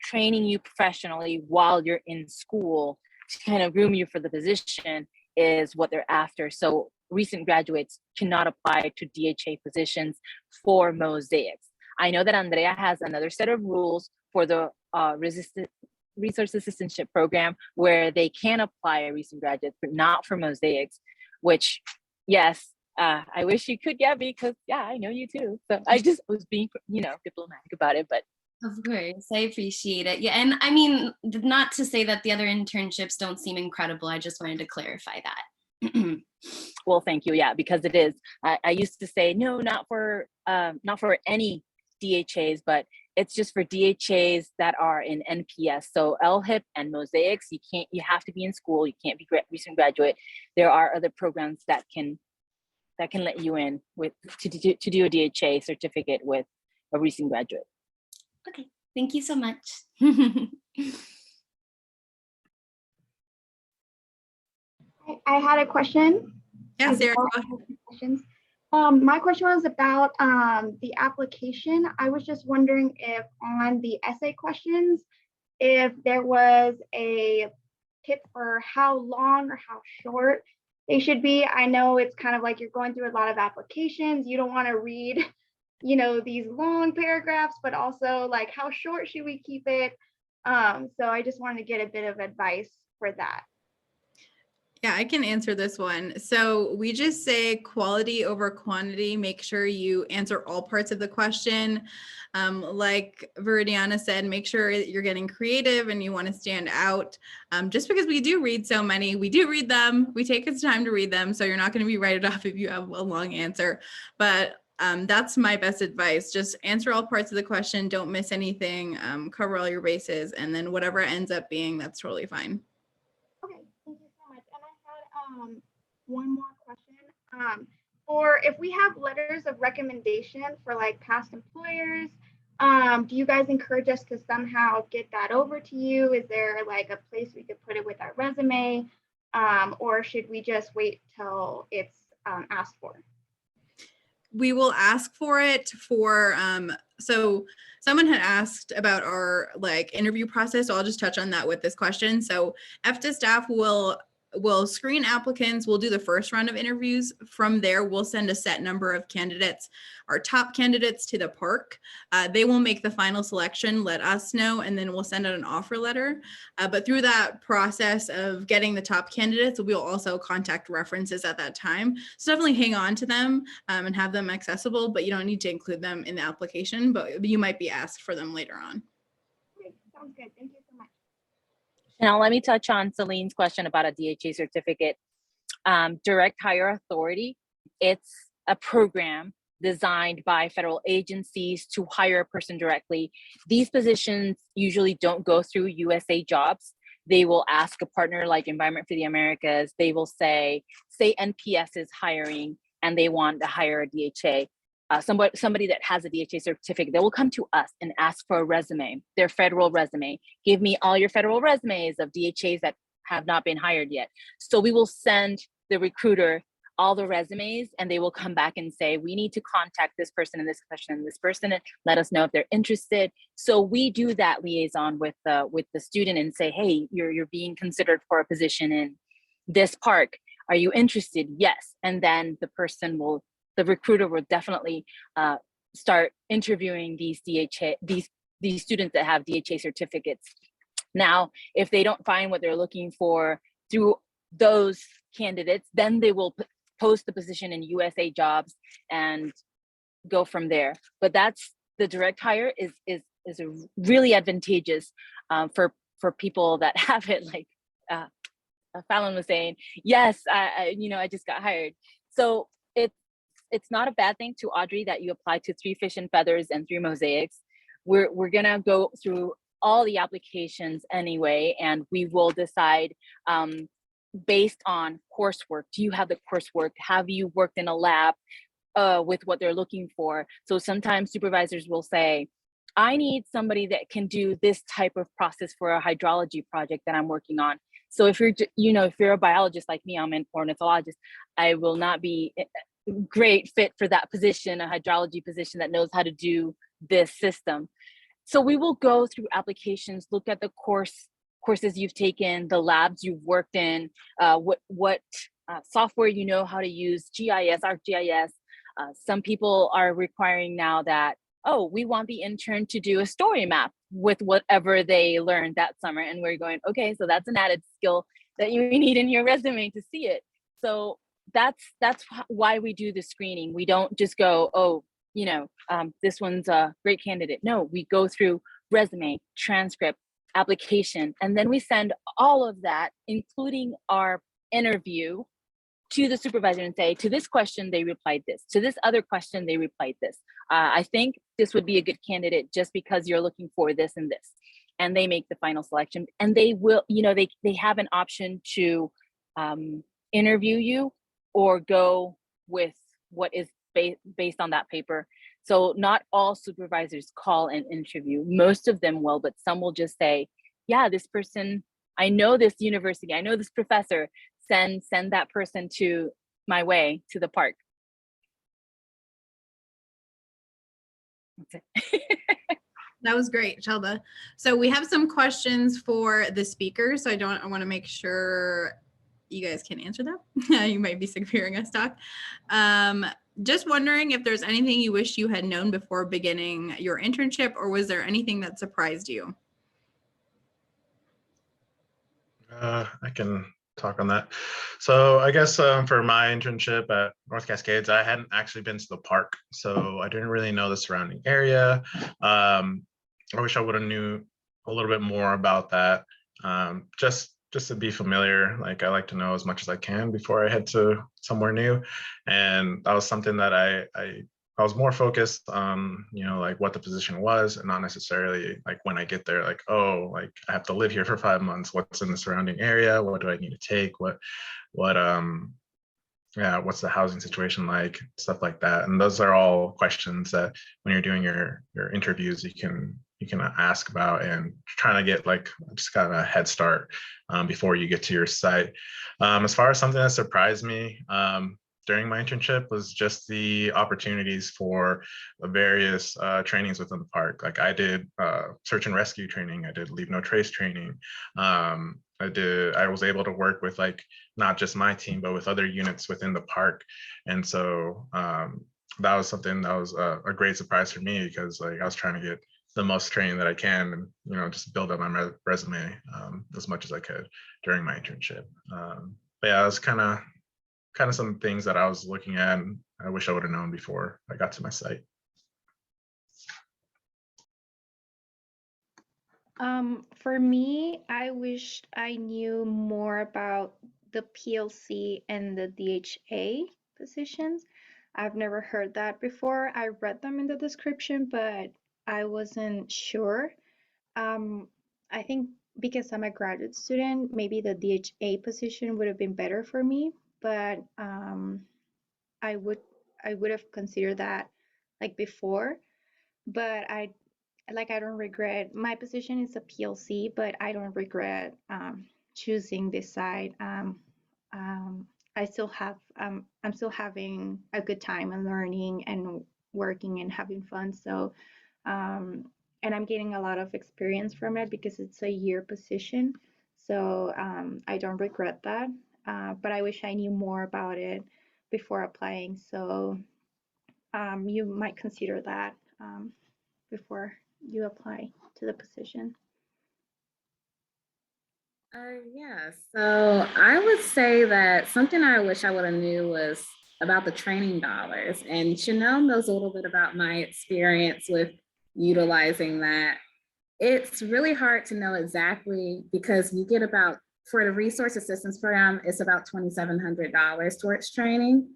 training you professionally while you're in school to kind of groom you for the position is what they're after. So recent graduates cannot apply to DHA positions for mosaics. I know that Andrea has another set of rules for the resource assistantship program where they can apply recent graduates, but not for mosaics, which, yes, I wish you could, Gabby, because yeah, I know you too. So I just was being, diplomatic about it, but. Of course, I appreciate it. Yeah, and I mean, not to say that the other internships don't seem incredible. I just wanted to clarify that. Well, thank you. Yeah, because it is. I used to say no, not for any DHAs, but it's just for DHAs that are in NPS. So LHIP and mosaics, you have to be in school. You can't be recent graduate. There are other programs that can let you in to do a DHA certificate with a recent graduate. Okay, thank you so much. I had a question. Yes, Sarah. Questions. My question was about the application. I was just wondering if on the essay questions, if there was a tip for how long or how short they should be. I know it's kind of like you're going through a lot of applications. You don't want to read, these long paragraphs, but also like how short should we keep it? So I just wanted to get a bit of advice for that. Yeah, I can answer this one. So we just say quality over quantity. Make sure you answer all parts of the question. Like Viridiana said, make sure you're getting creative and you want to stand out. Just because we do read so many, we do read them. We take the time to read them. So you're not going to be write it off if you have a long answer. But that's my best advice. Just answer all parts of the question. Don't miss anything. Cover all your bases. And then whatever it ends up being, that's totally fine. One more question. Or if we have letters of recommendation for like past employers, do you guys encourage us to somehow get that over to you? Is there like a place we could put it with our resume? Or should we just wait till it's asked for? we will ask for it for, so someone had asked about our like interview process, so I'll just touch on that with this question. So EFTA staff will screen applicants. We'll do the first round of interviews. From there, we'll send a set number of candidates, our top candidates, to the park. They will make the final selection, let us know, and then we'll send out an offer letter. But through that process of getting the top candidates, we'll also contact references at that time. So definitely hang on to them and have them accessible, but you don't need to include them in the application, but you might be asked for them later on. Okay, sounds good. Thank you so much. Now, let me touch on Celine's question about a DHA certificate. Direct Hire Authority, it's a program designed by federal agencies to hire a person directly. These positions usually don't go through USA Jobs. They will ask a partner like Environment for the Americas. They will say NPS is hiring and they want to hire a DHA. Somebody that has a DHA certificate, they will come to us and ask for a resume, their federal resume. Give me all your federal resumes of DHAs that have not been hired yet. So we will send the recruiter all the resumes and they will come back and say, we need to contact this person and this person and this person and let us know if they're interested. So we do that liaison with the student and say, hey, you're being considered for a position in this park. Are you interested? Yes. And then the recruiter will definitely start interviewing these these students that have DHA certificates. Now, if they don't find what they're looking for through those candidates, then they will post the position in USA Jobs and go from there. But that's the direct hire is really advantageous for people that have it, like Fallon was saying. Yes, I just got hired. So it's not a bad thing, to Audrey, that you apply to 3 Fish and Feathers and 3 Mosaics. We're gonna go through all the applications anyway, and we will decide based on coursework. Do you have the coursework? Have you worked in a lab with what they're looking for? So sometimes supervisors will say, I need somebody that can do this type of process for a hydrology project that I'm working on. So if you're a biologist like me, I'm an ornithologist, I will not be great fit for that position, a hydrology position that knows how to do this system. So we will go through applications, look at the courses you've taken, the labs you've worked in, what software you know how to use, GIS, ArcGIS. Some people are requiring now that, we want the intern to do a story map with whatever they learned that summer. And we're going, okay, so that's an added skill that you need in your resume to see it. So that's why we do the screening. We don't just go, this one's a great candidate. No, we go through resume, transcript, application, and then we send all of that, including our interview, to the supervisor and say, to this question, they replied this. To this other question, they replied this. I think this would be a good candidate just because you're looking for this and this. And they make the final selection. And they will, they have an option to interview you or go with what is based on that paper. So not all supervisors call an interview. Most of them will, but some will just say, yeah, this person, I know this university, I know this professor, send that person to my way, to the park. That's it. That was great, Shelda. So we have some questions for the speakers. So I want to make sure you guys can answer them. You might be sick of hearing us talk. Just wondering if there's anything you wish you had known before beginning your internship, or was there anything that surprised you? I can talk on that. So I guess for my internship at North Cascades, I hadn't actually been to the park, so I didn't really know the surrounding area. I wish I would have knew a little bit more about that. Just to be familiar, like I like to know as much as I can before I head to somewhere new. And that was something that I was more focused on, like what the position was, and not necessarily like when I get there, like, I have to live here for 5 months. What's in the surrounding area? What do I need to take? What's the housing situation like? Stuff like that. And those are all questions that when you're doing your interviews, you can ask about and trying to get like just kind of a head start before you get to your site. As far as something that surprised me, during my internship was just the opportunities for various trainings within the park. Like I did search and rescue training, I did leave no trace training. I was able to work with like not just my team, but with other units within the park. And so that was something that was a great surprise for me, because like I was trying to get the most training that I can, and you know, just build up my resume as much as I could during my internship. But yeah, it was kind of some things that I was looking at, and I wish I would have known before I got to my site. For me, I wish I knew more about the PLC and the DHA positions. I've never heard that before. I read them in the description, but I wasn't sure. I think because I'm a graduate student, maybe the DHA position would have been better for me, but I would have considered that like before, but I don't regret. My position is a PLC, but I don't regret choosing this side. I still have I'm still having a good time and learning and working and having fun. So and I'm getting a lot of experience from it because it's a year position. So I don't regret that. But I wish I knew more about it before applying. So you might consider that before you apply to the position. Yeah, so I would say that something I wish I would have knew was about the training dollars. And Chanel knows a little bit about my experience with utilizing that. It's really hard to know exactly, because you get about, for the resource assistance program, it's about $2,700 towards training.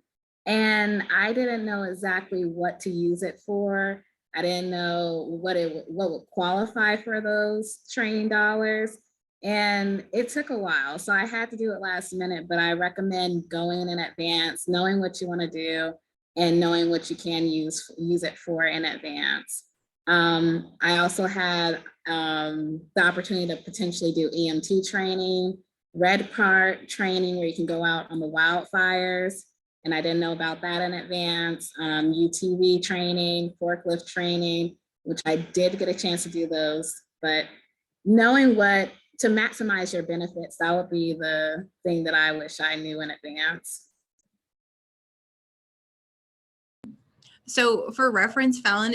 And I didn't know exactly what to use it for. I didn't know what would qualify for those training dollars. And it took a while. So I had to do it last minute, but I recommend going in advance, knowing what you want to do and knowing what you can use it for in advance. I also had the opportunity to potentially do EMT training, Whitebark training where you can go out on the wildfires. And I didn't know about that in advance. UTV training, forklift training, which I did get a chance to do those, but knowing what to maximize your benefits, that would be the thing that I wish I knew in advance. So for reference, Fallon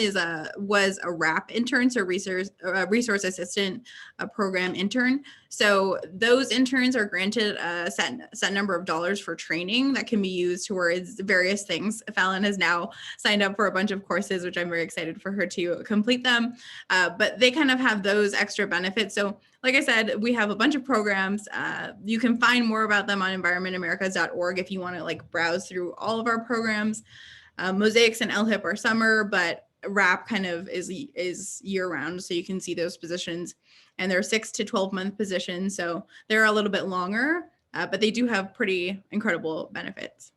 was a RAP intern, so resource assistant program intern. So those interns are granted a set number of dollars for training that can be used towards various things. Fallon has now signed up for a bunch of courses, which I'm very excited for her to complete them. But they kind of have those extra benefits. So like I said, we have a bunch of programs. You can find more about them on environmentamericas.org if you want to like browse through all of our programs. Mosaics and LHIP are summer, but RAP kind of is year round. So you can see those positions, and they're 6 to 12 month positions. So they're a little bit longer, but they do have pretty incredible benefits.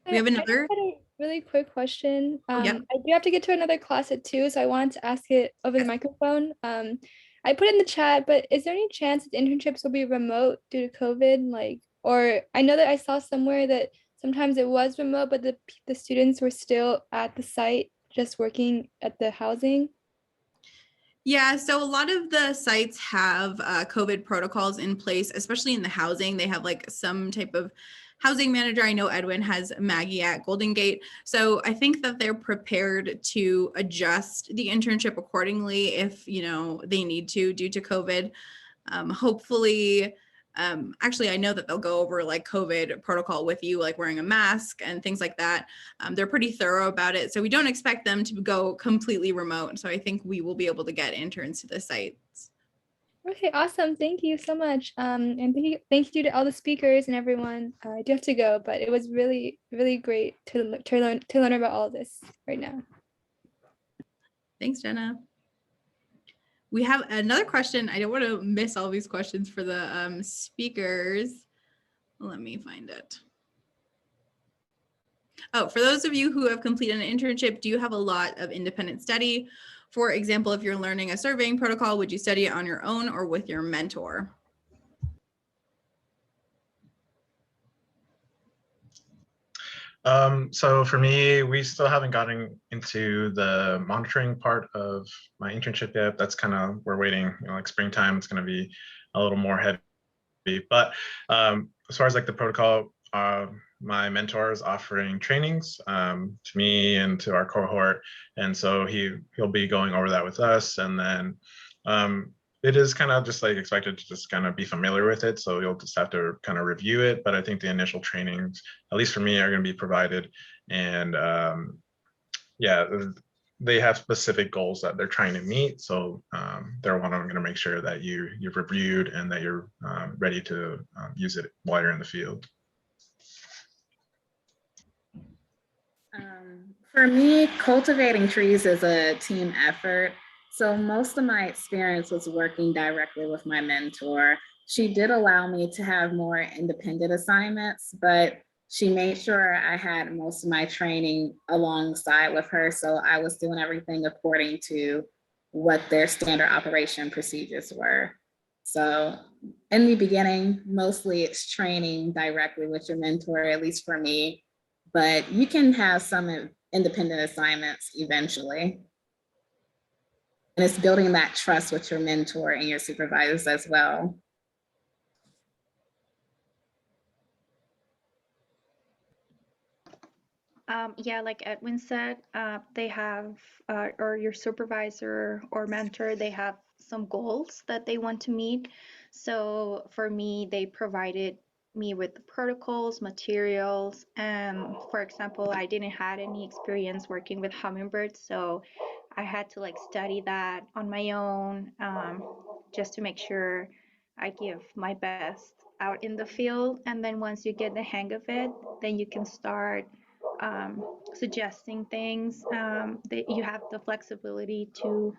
We have another. I had a really quick question. Yeah. I do have to get to another class at 2, so I wanted to ask it over the microphone. I put in the chat, but is there any chance that internships will be remote due to COVID? Or I know that I saw somewhere that sometimes it was remote, but the students were still at the site just working at the housing. Yeah, so a lot of the sites have COVID protocols in place, especially in the housing. They have like some type of housing manager. I know Edwin has Maggie at Golden Gate. So I think that they're prepared to adjust the internship accordingly if, they need to due to COVID. Hopefully, actually, I know that they'll go over like COVID protocol with you, like wearing a mask and things like that. They're pretty thorough about it. So we don't expect them to go completely remote. So I think we will be able to get interns to the sites. Okay, awesome. Thank you so much. And thank you to all the speakers and everyone. I do have to go, but it was really, really great to learn about all of this right now. Thanks, Jenna. We have another question. I don't want to miss all these questions for the speakers. Let me find it. Oh, for those of you who have completed an internship, do you have a lot of independent study? For example, if you're learning a surveying protocol, would you study it on your own or with your mentor? So for me, we still haven't gotten into the monitoring part of my internship yet. That's kind of, we're waiting, like springtime, it's going to be a little more heavy. But as far as like the protocol, my mentor is offering trainings to me and to our cohort. And so he'll be going over that with us. And then it is kind of just like expected to just kind of be familiar with it. So you'll just have to kind of review it. But I think the initial trainings, at least for me, are going to be provided. And yeah, they have specific goals that they're trying to meet. So they're going to make sure that you've reviewed and that you're ready to use it while you're in the field. For me, cultivating trees is a team effort. So most of my experience was working directly with my mentor. She did allow me to have more independent assignments, but she made sure I had most of my training alongside with her. So I was doing everything according to what their standard operation procedures were. So in the beginning, mostly it's training directly with your mentor, at least for me, but you can have some independent assignments eventually. And it's building that trust with your mentor and your supervisors as well. Yeah, like Edwin said, they have, or your supervisor or mentor, they have some goals that they want to meet. So for me, they provided me with the protocols, materials, and for example, I didn't have any experience working with hummingbirds, so I had to like study that on my own, just to make sure I give my best out in the field. And then once you get the hang of it, then you can start suggesting things. That you have the flexibility to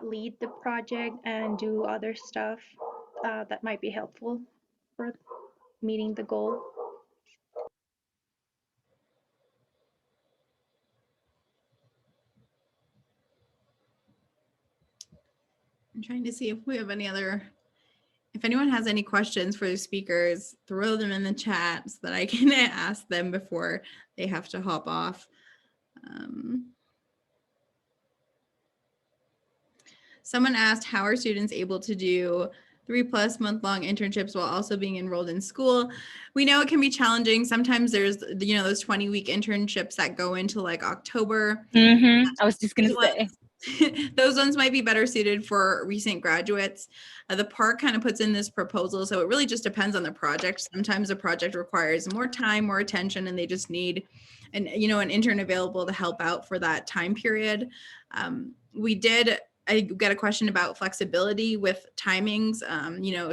lead the project and do other stuff that might be helpful for meeting the goal. I'm trying to see if we have any other, if anyone has any questions for the speakers, throw them in the chat so that I can ask them before they have to hop off. Someone asked, how are students able to do 3+ month-long internships while also being enrolled in school? We know it can be challenging. Sometimes there's, you know, those 20-week internships that go into like October. I was just going to say. Those ones might be better suited for recent graduates. The park kind of puts in this proposal, so it really just depends on the project. Sometimes a project requires more time, more attention, and they just need an intern available to help out for that time period. I got a question about flexibility with timings.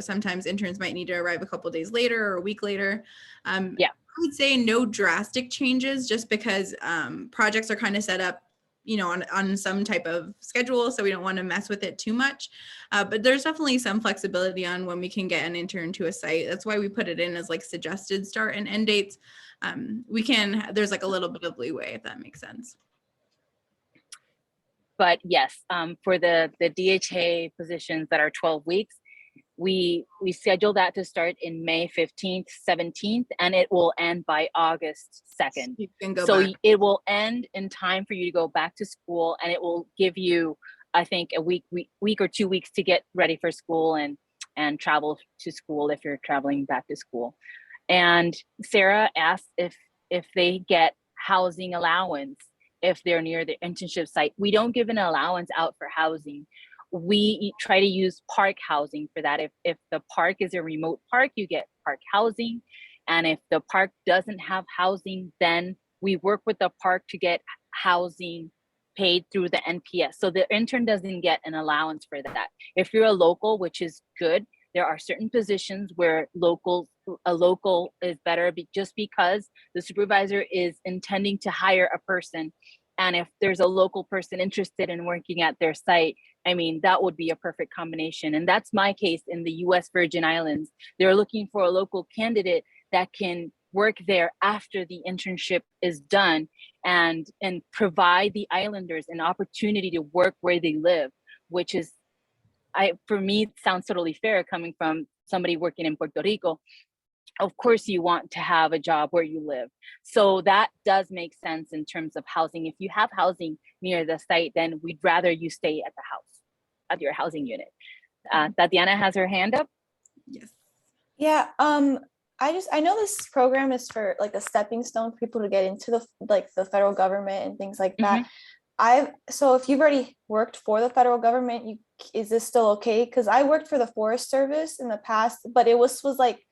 Sometimes interns might need to arrive a couple days later or a week later. I would say no drastic changes, just because projects are kind of set up on some type of schedule, so we don't want to mess with it too much. But there's definitely some flexibility on when we can get an intern to a site. That's why we put it in as like suggested start and end dates. There's like a little bit of leeway, if that makes sense. But yes, for the DHA positions that are 12 weeks, we schedule that to start in May 15th, 17th, and it will end by August 2nd. You can go so back. It will end in time for you to go back to school, and it will give you, I think, a week or 2 weeks to get ready for school and travel to school if you're traveling back to school. And Sarah asked if they get housing allowance if they're near the internship site. We don't give an allowance out for housing. We try to use park housing for that. If the park is a remote park, you get park housing. And if the park doesn't have housing, then we work with the park to get housing paid through the NPS. So the intern doesn't get an allowance for that. If you're a local, which is good, there are certain positions where a local is better just because the supervisor is intending to hire a person. And if there's a local person interested in working at their site, I mean, that would be a perfect combination. And that's my case in the US Virgin Islands. They're looking for a local candidate that can work there after the internship is done and provide the islanders an opportunity to work where they live, which is, for me, it sounds totally fair coming from somebody working in Puerto Rico. of course you want to have a job where you live. So that does make sense in terms of housing. If you have housing near the site, then we'd rather you stay at the house, at your housing unit. Tatiana has her hand up. Yes. Yeah, I know this program is for like a stepping stone for people to get into the federal government and things like that. So if you've already worked for the federal government, is this still okay? Because I worked for the Forest Service in the past, but it was like,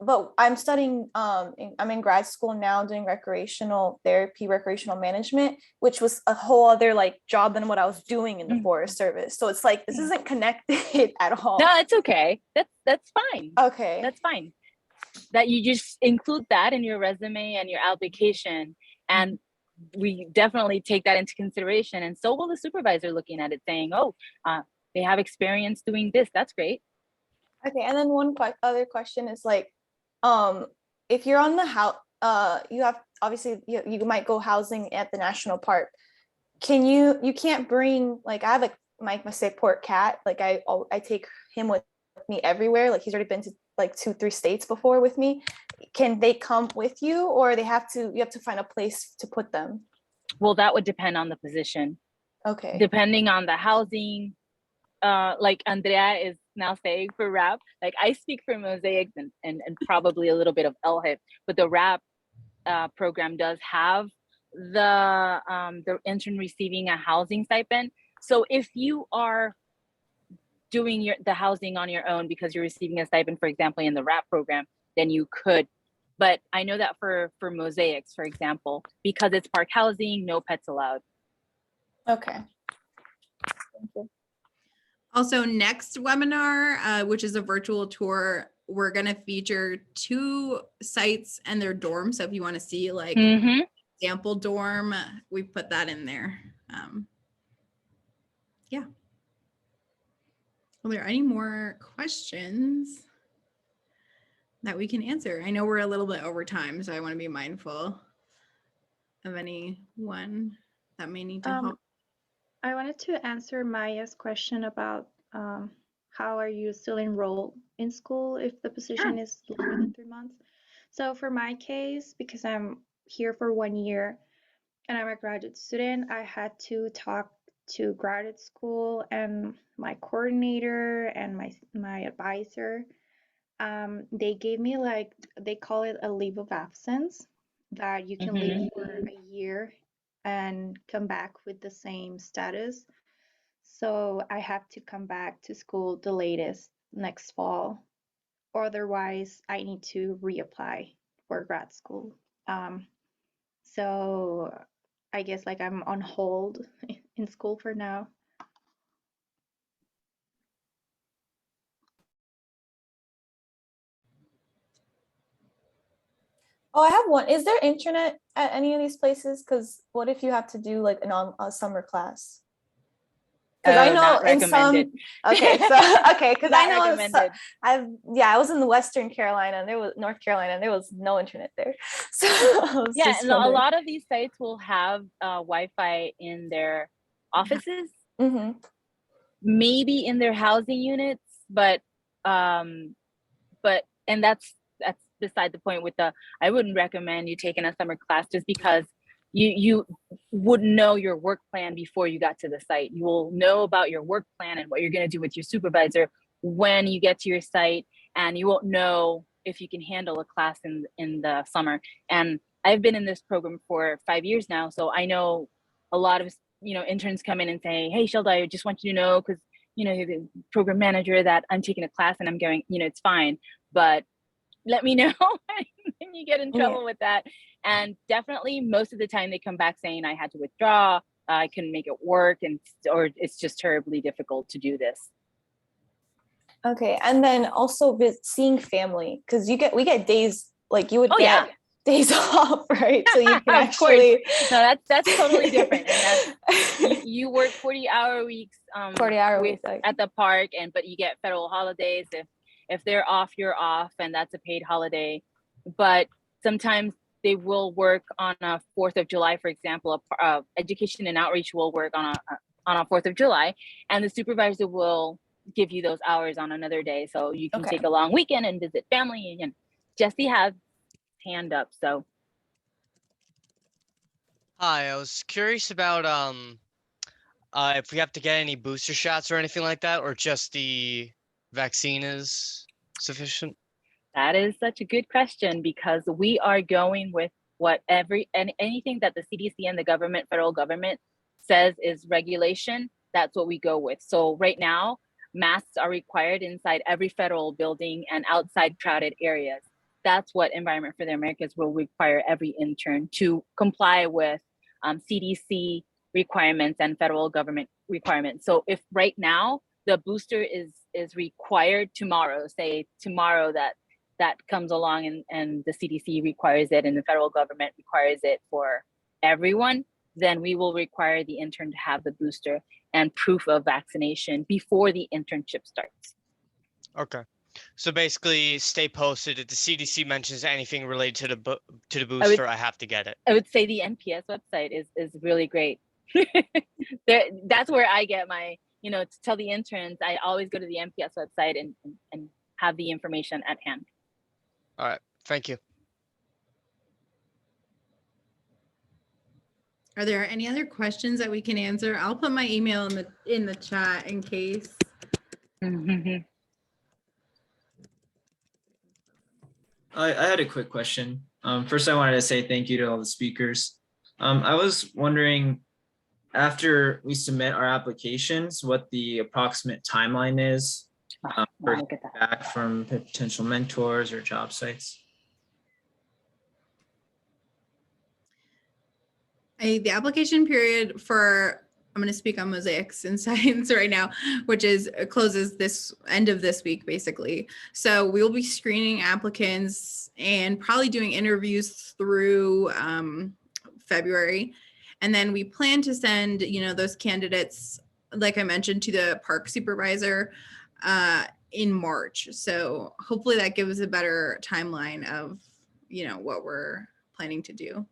but I'm studying, I'm in grad school now doing recreational therapy, recreational management, which was a whole other like job than what I was doing in the Forest Service. So it's like, this isn't connected at all. No, it's okay. That's fine. Okay. That's fine. That you just include that in your resume and your application. And we definitely take that into consideration. And so will the supervisor looking at it saying, oh, they have experience doing this. That's great. Okay. And then one other question is like, if you're on the house, you have, obviously you might go housing at the national park. You can't bring, like, I have my support cat, like I take him with me everywhere. Like he's already been to like 2-3 states before with me. Can they come with you, or you have to find a place to put them? Well, that would depend on the position. Okay. Depending on the housing, like Andrea is now saying for RAP, like I speak for Mosaics and probably a little bit of LHIP, but the RAP program does have the intern receiving a housing stipend. So if you are doing the housing on your own because you're receiving a stipend, for example, in the RAP program, then you could. But I know that for Mosaics, for example, because it's park housing, no pets allowed. Okay. Thank you. Also, next webinar, which is a virtual tour, we're going to feature 2 sites and their dorms. So if you want to see like sample dorm, we put that in there. Yeah. Are there any more questions that we can answer? I know we're a little bit over time, so I want to be mindful of anyone that may need to help. I wanted to answer Maya's question about how are you still enrolled in school if the position is longer than 3 months. So for my case, because I'm here for 1 year and I'm a graduate student, I had to talk to graduate school and my coordinator and my advisor. They gave me they call it a leave of absence, that you can leave for a year and come back with the same status. So I have to come back to school the latest next fall. Otherwise, I need to reapply for grad school. So I guess like I'm on hold in school for now. Oh, I have one. Is there internet at any of these places? Because what if you have to do like a summer class? Because I know in some, okay, so okay, because I know I was in the Western Carolina and there was North Carolina and there was no internet there. So yeah, and a lot of these sites will have Wi-Fi in their offices, maybe in their housing units, but and that's beside the point. I wouldn't recommend you taking a summer class just because you wouldn't know your work plan before you got to the site. You will know about your work plan and what you're going to do with your supervisor when you get to your site, and you won't know if you can handle a class in the summer. And I've been in this program for 5 years now, so I know a lot of interns come in and say, hey Shelda, I just want you to know, because you're the program manager, that I'm taking a class. And I'm going, it's fine, but let me know when you get in trouble with that. And definitely most of the time they come back saying I had to withdraw, I couldn't make it work, or it's just terribly difficult to do this. Okay, and then also seeing family, because we get days, like you would get days off, right? So you can actually. No, that's totally different. And you work 40-hour weeks. 40-hour weeks at the park, but you get federal holidays. If they're off, you're off, and that's a paid holiday. But sometimes they will work on a 4th of July, for example. Education and outreach will work on a 4th of July, and the supervisor will give you those hours on another day, so you can take a long weekend and visit family. And Jesse has hand up, so. Hi, I was curious about if we have to get any booster shots or anything like that, or just the vaccine is sufficient. That is such a good question, because we are going with what anything that the CDC and the government, federal government says is regulation, that's what we go with. So right now, masks are required inside every federal building and outside crowded areas. That's what Environment for the Americas will require every intern to comply with CDC requirements and federal government requirements. So if right now the booster is required tomorrow, say tomorrow that comes along and the CDC requires it and the federal government requires it for everyone, then we will require the intern to have the booster and proof of vaccination before the internship starts. Okay. So basically stay posted. If the CDC mentions anything related to the booster, I have to get it. I would say the NPS website is really great. That's where I get my, to tell the interns, I always go to the NPS website and have the information at hand. All right, thank you. Are there any other questions that we can answer? I'll put my email in the chat in case. I had a quick question. First, I wanted to say thank you to all the speakers. I was wondering, after we submit our applications, what the approximate timeline is for back from potential mentors or job sites. The application period for, I'm going to speak on Mosaics in Science right now, which closes this end of this week, basically. So we will be screening applicants and probably doing interviews through February. And then we plan to send, those candidates, like I mentioned, to the park supervisor in March. So hopefully that gives a better timeline of, what we're planning to do.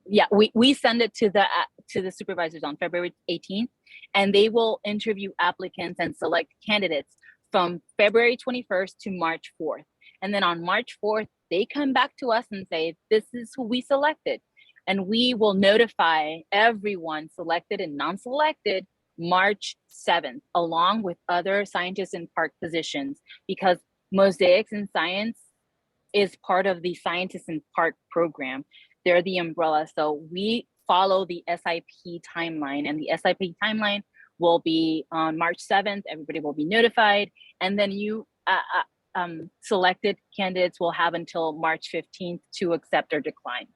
Yeah, we send it to the supervisors on February 18th, and they will interview applicants and select candidates from February 21st to March 4th. And then on March 4th, they come back to us and say, this is who we selected. And we will notify everyone selected and non-selected March 7th, along with other scientists in park positions, because Mosaics in Science is part of the Scientists in Park program. They're the umbrella. So we follow the SIP timeline, and the SIP timeline will be on March 7th. Everybody will be notified. And then selected candidates will have until March 15th to accept or decline.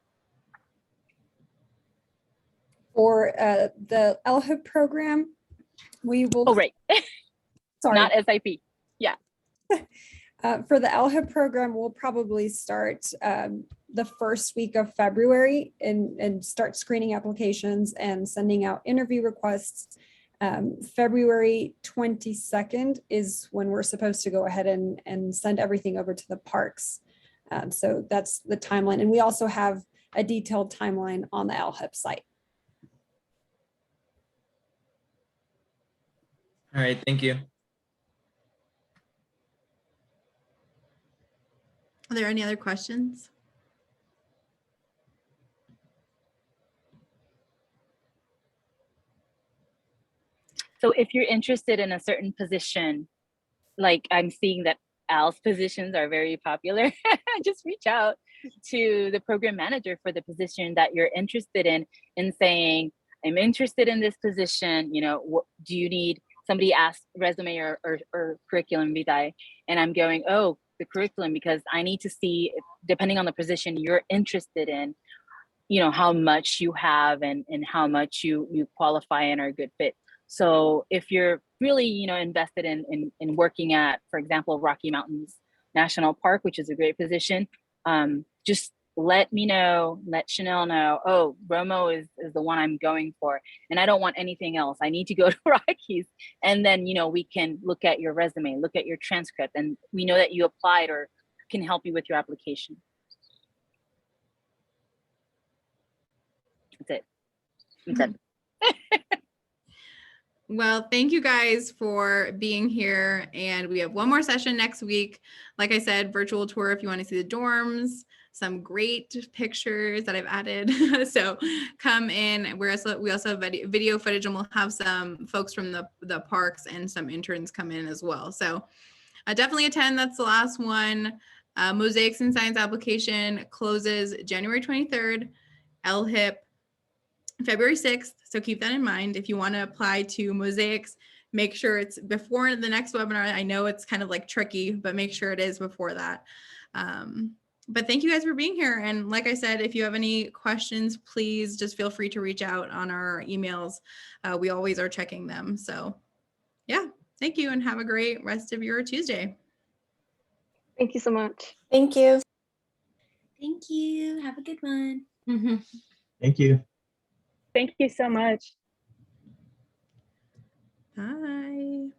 For the LHIP program, we will. Oh, right. Sorry. Not SIP. Yeah. For the LHIP program, we'll probably start the first week of February and start screening applications and sending out interview requests. February 22nd is when we're supposed to go ahead and send everything over to the parks. So that's the timeline. And we also have a detailed timeline on the LHIP site. All right, thank you. Are there any other questions? So if you're interested in a certain position, like I'm seeing that Al's positions are very popular, just reach out to the program manager for the position that you're interested in saying, I'm interested in this position, what do you need? Somebody asked resume or curriculum vitae, and I'm going, oh, the curriculum, because I need to see, depending on the position you're interested in, how much you have and how much you qualify and are a good fit. So if you're really, invested in working at, for example, Rocky Mountains National Park, which is a great position, just let me know, let Chanel know, oh, Romo is the one I'm going for. And I don't want anything else. I need to go to Rockies. And then, we can look at your resume, look at your transcript, and we know that you applied or can help you with your application. That's it. Well, thank you guys for being here. And we have one more session next week. Like I said, virtual tour if you want to see the dorms, some great pictures that I've added. So come in. We also have video footage, and we'll have some folks from the parks and some interns come in as well. So definitely attend. That's the last one. Mosaics in Science application closes January 23rd. LHIP February 6th. So keep that in mind. If you want to apply to Mosaics, make sure it's before the next webinar. I know it's kind of like tricky, but make sure it is before that. But thank you guys for being here. And like I said, if you have any questions, please just feel free to reach out on our emails. We always are checking them. So yeah, thank you and have a great rest of your Tuesday. Thank you so much. Thank you. Thank you. Have a good one. Thank you. Thank you so much. Bye.